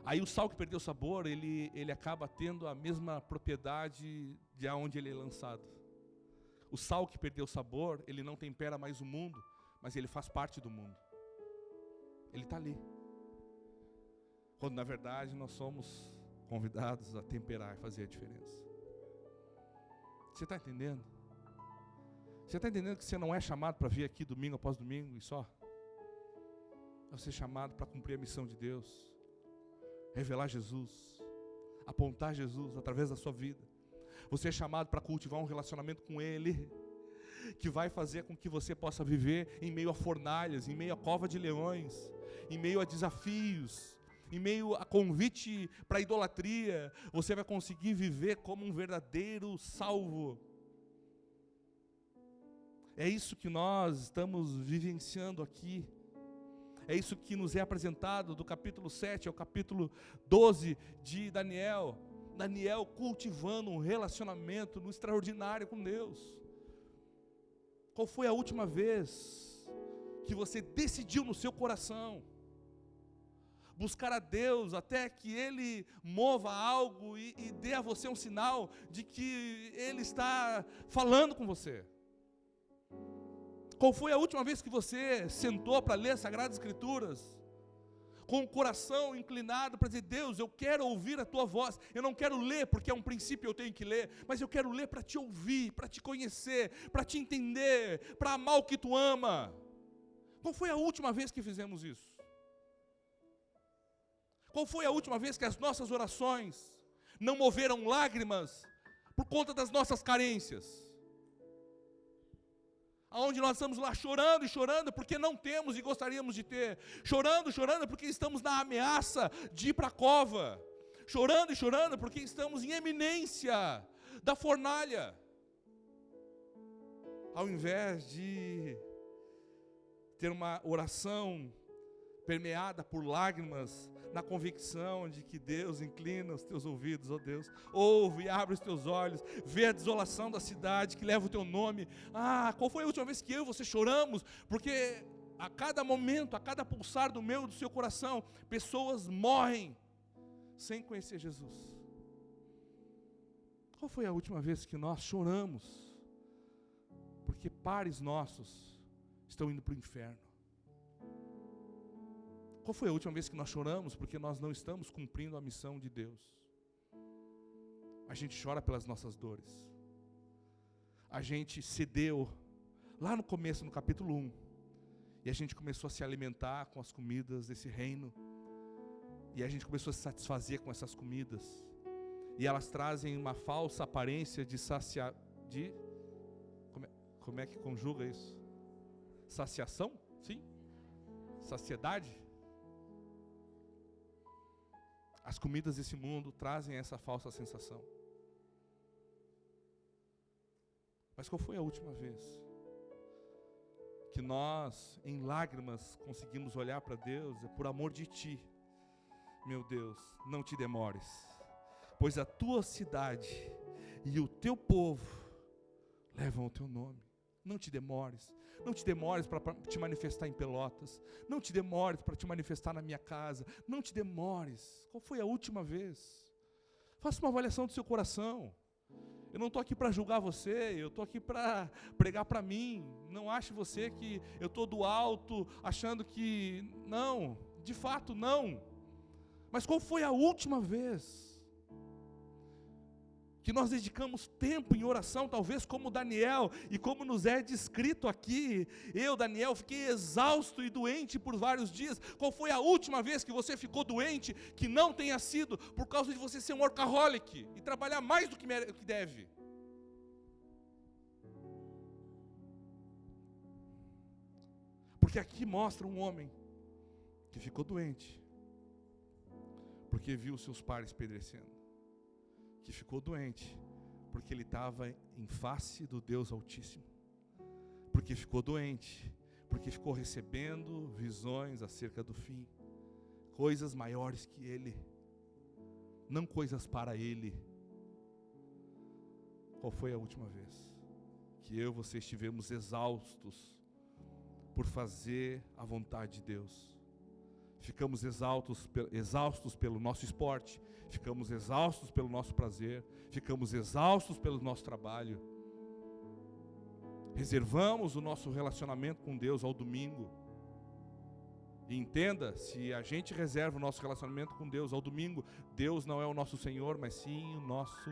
Aí o sal que perdeu o sabor, ele acaba tendo a mesma propriedade de onde ele é lançado. O sal que perdeu o sabor, ele não tempera mais o mundo, mas ele faz parte do mundo. Ele está ali. Quando na verdade nós somos convidados a temperar e fazer a diferença. Você está entendendo? Você está entendendo que você não é chamado para vir aqui domingo após domingo e só? Você é chamado para cumprir a missão de Deus. Revelar Jesus, apontar Jesus através da sua vida. Você é chamado para cultivar um relacionamento com Ele, que vai fazer com que você possa viver em meio a fornalhas, em meio a cova de leões, em meio a desafios, em meio a convite para a idolatria. Você vai conseguir viver como um verdadeiro salvo. É isso que nós estamos vivenciando aqui. É isso que nos é apresentado do capítulo 7 ao capítulo 12 de Daniel. Daniel cultivando um relacionamento no extraordinário com Deus. Qual foi a última vez que você decidiu no seu coração buscar a Deus até que Ele mova algo e dê a você um sinal de que Ele está falando com você? Qual foi a última vez que você sentou para ler as Sagradas Escrituras, com o coração inclinado para dizer: Deus, eu quero ouvir a Tua voz, eu não quero ler porque é um princípio eu tenho que ler, mas eu quero ler para Te ouvir, para Te conhecer, para Te entender, para amar o que Tu ama. Qual foi a última vez que fizemos isso? Qual foi a última vez que as nossas orações não moveram lágrimas por conta das nossas carências? Aonde nós estamos lá chorando e chorando porque não temos e gostaríamos de ter, chorando porque estamos na ameaça de ir para a cova, chorando e chorando porque estamos em eminência da fornalha, ao invés de ter uma oração permeada por lágrimas, na convicção de que Deus inclina os teus ouvidos, ó Deus, ouve e abre os teus olhos, vê a desolação da cidade que leva o teu nome. Qual foi a última vez que eu e você choramos? Porque a cada momento, a cada pulsar do meu e do seu coração, pessoas morrem sem conhecer Jesus. Qual foi a última vez que nós choramos? Porque pares nossos estão indo para o inferno. Qual foi a última vez que nós choramos porque nós não estamos cumprindo a missão de Deus? A gente chora pelas nossas dores. A gente cedeu lá no começo, no capítulo 1, e a gente começou a se alimentar com as comidas desse reino, e a gente começou a se satisfazer com essas comidas, e elas trazem uma falsa aparência de saciar, como é que conjuga isso? Saciação? Sim. Saciedade? As comidas desse mundo trazem essa falsa sensação. Mas qual foi a última vez que nós, em lágrimas, conseguimos olhar para Deus? É por amor de Ti, meu Deus, não te demores, pois a Tua cidade e o Teu povo levam o Teu nome. Não te demores. Não te demores para te manifestar em Pelotas. Não te demores para te manifestar na minha casa. Não te demores. Qual foi a última vez? Faça uma avaliação do seu coração. Eu não estou aqui para julgar você, eu estou aqui para pregar para mim. Não ache você que eu estou do alto, achando que... Não, de fato não. Mas qual foi a última vez que nós dedicamos tempo em oração, talvez como Daniel, e como nos é descrito aqui? Eu, Daniel, fiquei exausto e doente por vários dias. Qual foi a última vez que você ficou doente, que não tenha sido por causa de você ser um workaholic e trabalhar mais do que deve? Porque aqui mostra um homem que ficou doente, porque viu seus pares pedrecendo, que ficou doente, porque ele estava em face do Deus Altíssimo, porque ficou doente, porque ficou recebendo visões acerca do fim, coisas maiores que ele, não coisas para ele. Qual foi a última vez que eu e você estivemos exaustos por fazer a vontade de Deus? Ficamos exaustos pelo nosso esporte, ficamos exaustos pelo nosso prazer, ficamos exaustos pelo nosso trabalho. Reservamos o nosso relacionamento com Deus ao domingo. E entenda, se a gente reserva o nosso relacionamento com Deus ao domingo, Deus não é o nosso Senhor, mas sim o nosso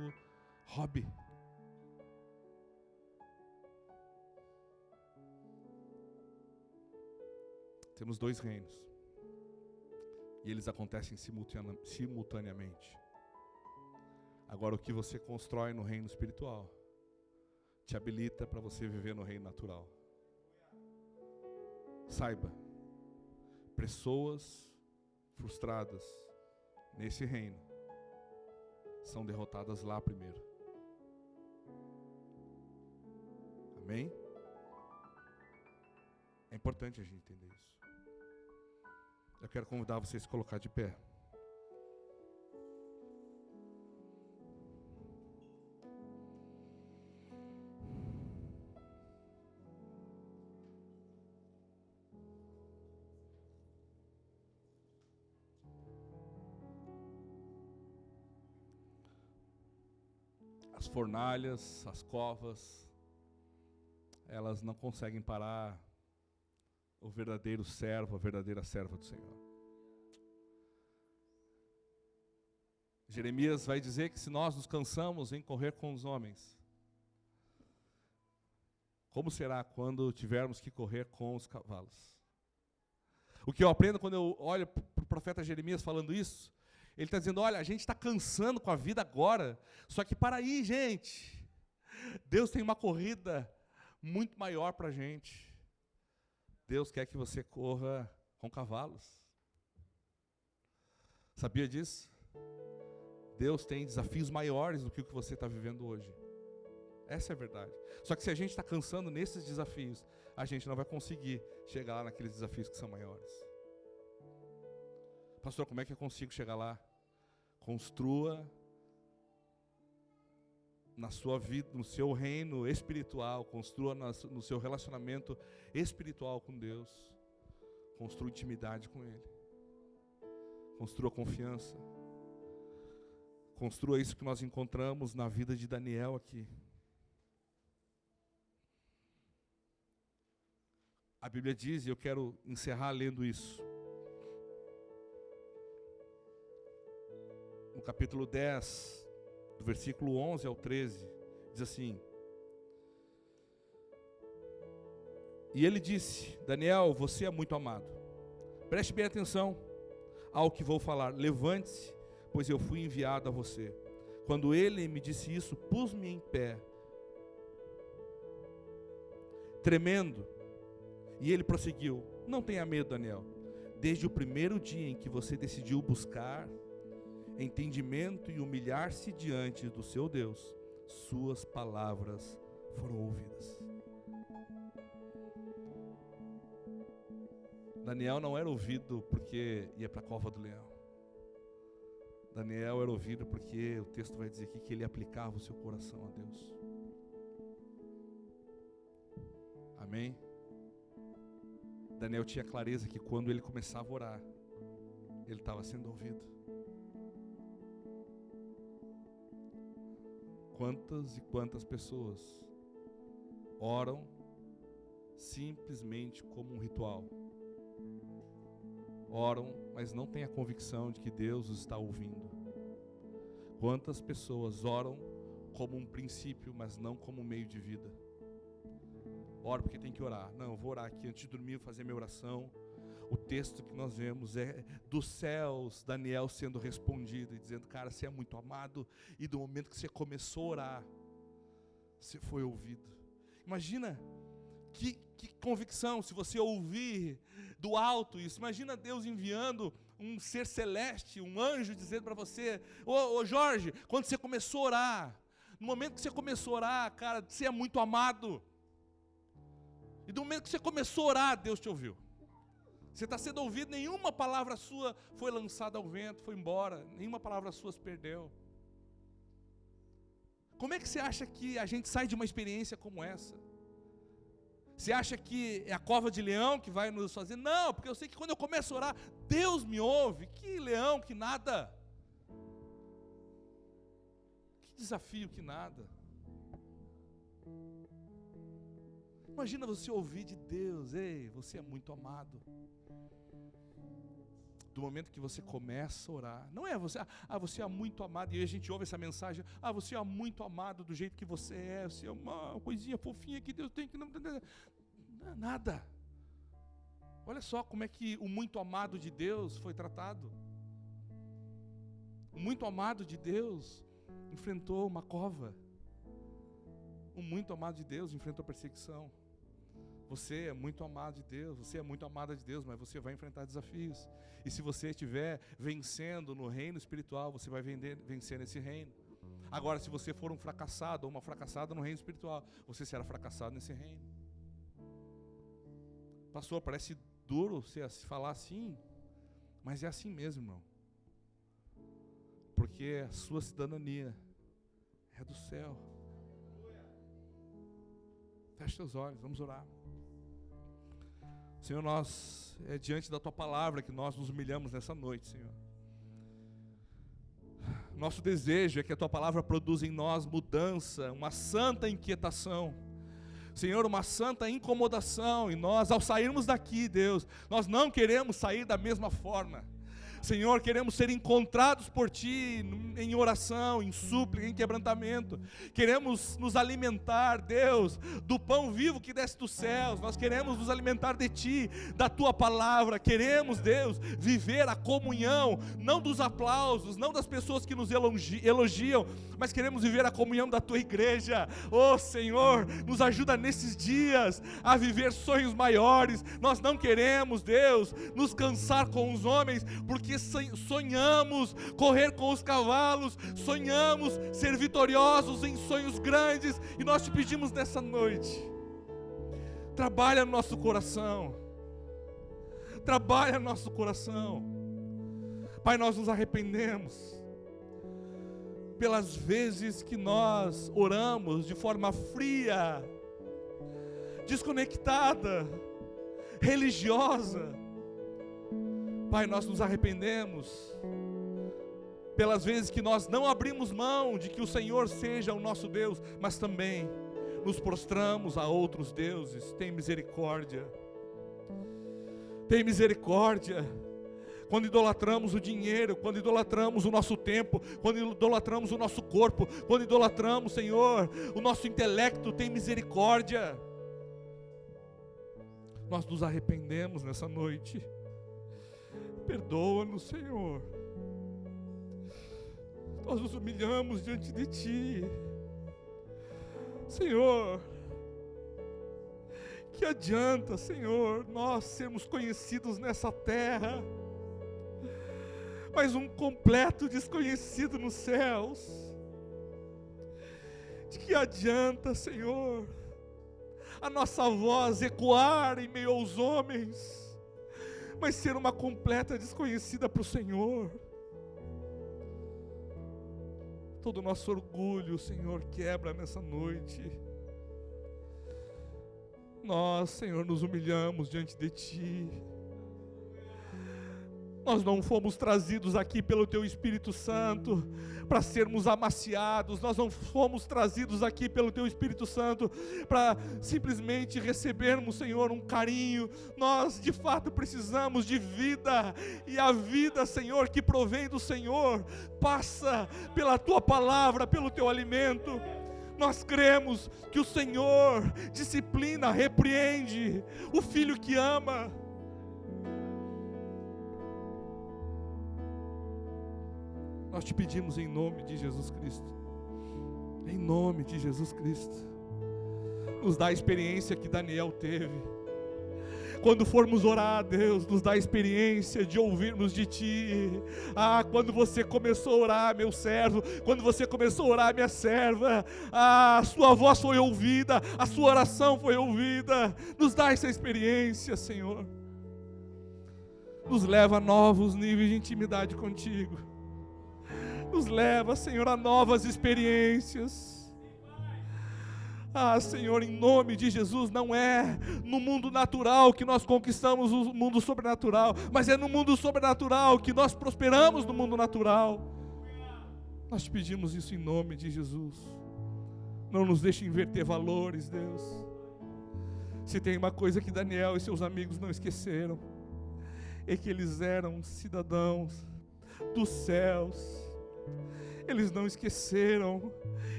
hobby. Temos dois reinos. E eles acontecem simultaneamente. Agora, o que você constrói no reino espiritual te habilita para você viver no reino natural. Saiba, pessoas frustradas nesse reino são derrotadas lá primeiro. Amém? É importante a gente entender isso. Eu quero convidar você a se colocar de pé. As fornalhas, as covas, elas não conseguem parar o verdadeiro servo, a verdadeira serva do Senhor. Jeremias vai dizer que se nós nos cansamos em correr com os homens, como será quando tivermos que correr com os cavalos? O que eu aprendo quando eu olho para o profeta Jeremias falando isso, ele está dizendo, olha, a gente está cansando com a vida agora, só que para aí, gente, Deus tem uma corrida muito maior para a gente. Deus quer que você corra com cavalos. Sabia disso? Deus tem desafios maiores do que o que você está vivendo hoje. Essa é a verdade. Só que se a gente está cansando nesses desafios, a gente não vai conseguir chegar lá naqueles desafios que são maiores. Pastor, como é que eu consigo chegar lá? Construa na sua vida, no seu reino espiritual, construa no seu relacionamento espiritual com Deus, construa intimidade com Ele, construa confiança, construa isso que nós encontramos na vida de Daniel aqui. A Bíblia diz, e eu quero encerrar lendo isso, no capítulo 10, do versículo 11 ao 13, diz assim: E ele disse, Daniel, você é muito amado. Preste bem atenção ao que vou falar. Levante-se, pois eu fui enviado a você. Quando ele me disse isso, pus-me em pé, tremendo, E ele prosseguiu: não tenha medo, Daniel. Desde o primeiro dia em que você decidiu buscar entendimento e humilhar-se diante do seu Deus, suas palavras foram ouvidas. Daniel não era ouvido porque ia para a cova do leão. Daniel era ouvido porque o texto vai dizer aqui que ele aplicava o seu coração a Deus. Amém? Daniel tinha clareza que quando ele começava a orar, ele estava sendo ouvido. Quantas e quantas pessoas oram simplesmente como um ritual? Oram, mas não têm a convicção de que Deus os está ouvindo. Quantas pessoas oram como um princípio, mas não como um meio de vida? Oro porque tem que orar. Não, eu vou orar aqui antes de dormir, fazer minha oração. O texto que nós vemos é dos céus, Daniel sendo respondido e dizendo: cara, você é muito amado. E do momento que você começou a orar, você foi ouvido. Imagina que convicção, se você ouvir do alto isso. Imagina Deus enviando um ser celeste, um anjo, dizendo para você: ô Jorge, quando você começou a orar, no momento que você começou a orar, cara, você é muito amado. E do momento que você começou a orar, Deus te ouviu. Você está sendo ouvido, nenhuma palavra sua foi lançada ao vento, foi embora, nenhuma palavra sua se perdeu. Como é que você acha que a gente sai de uma experiência como essa? Você acha que é a cova de leão que vai nos fazer? Não, porque eu sei que quando eu começo a orar, Deus me ouve. Que leão, que nada. Que desafio, que nada. Imagina você ouvir de Deus: ei, você é muito amado. Do momento que você começa a orar, não é você, você é muito amado, e aí a gente ouve essa mensagem: você é muito amado do jeito que você é uma coisinha fofinha que Deus tem que não é nada. Olha só como é que o muito amado de Deus foi tratado. O muito amado de Deus enfrentou uma cova. O muito amado de Deus enfrentou perseguição. Você é muito amado de Deus, você é muito amada de Deus, mas você vai enfrentar desafios. E se você estiver vencendo no reino espiritual, você vai vencer nesse reino. Agora, se você for um fracassado ou uma fracassada no reino espiritual, você será fracassado nesse reino. Pastor, parece duro você se falar assim, mas é assim mesmo, irmão. Porque a sua cidadania é do céu. Feche seus olhos, vamos orar. Senhor, nós, é diante da Tua palavra que nós nos humilhamos nessa noite, Senhor. Nosso desejo é que a Tua palavra produza em nós mudança, uma santa inquietação. Senhor, uma santa incomodação. E nós, ao sairmos daqui, Deus, nós não queremos sair da mesma forma. Senhor, queremos ser encontrados por Ti em oração, em súplica, em quebrantamento. Queremos nos alimentar, Deus, do pão vivo que desce dos céus. Nós queremos nos alimentar de Ti, da Tua palavra. Queremos, Deus, viver a comunhão, não dos aplausos, não das pessoas que nos elogiam, mas queremos viver a comunhão da Tua igreja. Oh Senhor, nos ajuda nesses dias a viver sonhos maiores. Nós não queremos, Deus, nos cansar com os homens, porque sonhamos correr com os cavalos, sonhamos ser vitoriosos em sonhos grandes, e nós Te pedimos nessa noite: trabalha no nosso coração, trabalha no nosso coração. Pai, nós nos arrependemos pelas vezes que nós oramos de forma fria, desconectada, religiosa. Pai, nós nos arrependemos pelas vezes que nós não abrimos mão de que o Senhor seja o nosso Deus, mas também nos prostramos a outros deuses. Tem misericórdia. Tem misericórdia. Quando idolatramos o dinheiro, quando idolatramos o nosso tempo, quando idolatramos o nosso corpo, quando idolatramos, Senhor, o nosso intelecto, tem misericórdia. Nós nos arrependemos nessa noite. Perdoa-nos, Senhor. Nós nos humilhamos diante de Ti. Senhor, que que adianta, Senhor, nós sermos conhecidos nessa terra, mas um completo desconhecido nos céus? De que adianta, Senhor, a nossa voz ecoar em meio aos homens, mas ser uma completa desconhecida para o Senhor? Todo o nosso orgulho, Senhor, quebra nessa noite. Nós, Senhor, nos humilhamos diante de Ti. Nós não fomos trazidos aqui pelo Teu Espírito Santo para sermos amaciados. Nós não fomos trazidos aqui pelo Teu Espírito Santo para simplesmente recebermos, Senhor, um carinho. Nós, de fato, precisamos de vida. E a vida, Senhor, que provém do Senhor, passa pela Tua palavra, pelo Teu alimento. Nós cremos que o Senhor disciplina, repreende o filho que ama. Nós te pedimos em nome de Jesus Cristo, em nome de Jesus Cristo, nos dá a experiência que Daniel teve. Quando formos orar a Deus, nos dá a experiência de ouvirmos de Ti. Quando você começou a orar, meu servo, quando você começou a orar, minha serva, a sua voz foi ouvida, a sua oração foi ouvida. Nos dá essa experiência, Senhor. Nos leva a novos níveis de intimidade contigo. Nos leva, Senhor, a novas experiências. Senhor, em nome de Jesus, não é no mundo natural que nós conquistamos o mundo sobrenatural, mas é no mundo sobrenatural que nós prosperamos no mundo natural. Nós te pedimos isso em nome de Jesus. Não nos deixe inverter valores, Deus. Se tem uma coisa que Daniel e seus amigos não esqueceram, é que eles eram cidadãos dos céus. Eles não esqueceram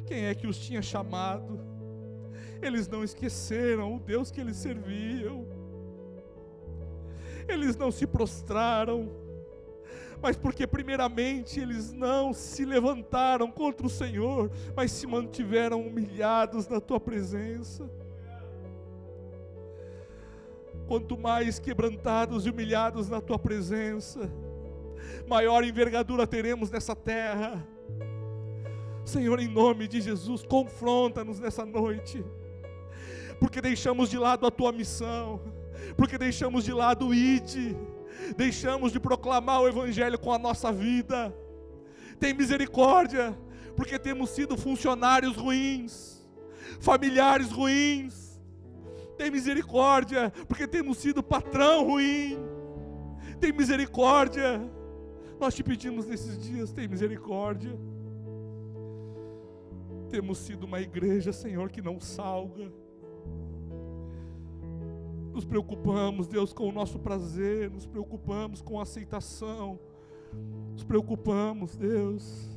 quem é que os tinha chamado. Eles não esqueceram o Deus que eles serviam. Eles não se prostraram, mas porque primeiramente eles não se levantaram contra o Senhor, mas se mantiveram humilhados na Tua presença. Quanto mais quebrantados e humilhados na Tua presença, maior envergadura teremos nessa terra. Senhor, em nome de Jesus, confronta-nos nessa noite, porque deixamos de lado a Tua missão, porque deixamos de lado o ID, deixamos de proclamar o Evangelho com a nossa vida. Tem misericórdia, porque temos sido funcionários ruins, familiares ruins. Tem misericórdia, porque temos sido patrão ruim. Tem misericórdia. Nós te pedimos nesses dias, tem misericórdia. Temos sido uma igreja, Senhor, que não salga. Nos preocupamos, Deus, com o nosso prazer, nos preocupamos com a aceitação, nos preocupamos, Deus,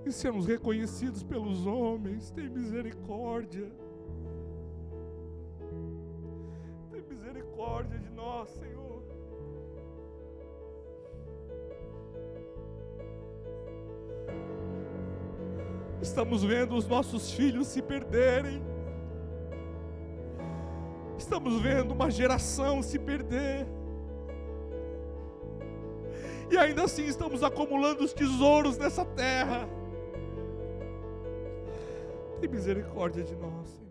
em sermos reconhecidos pelos homens. Tem misericórdia. Tem misericórdia de nós, Senhor. Estamos vendo os nossos filhos se perderem. Estamos vendo uma geração se perder. E ainda assim estamos acumulando os tesouros nessa terra. Tem misericórdia de nós, Senhor.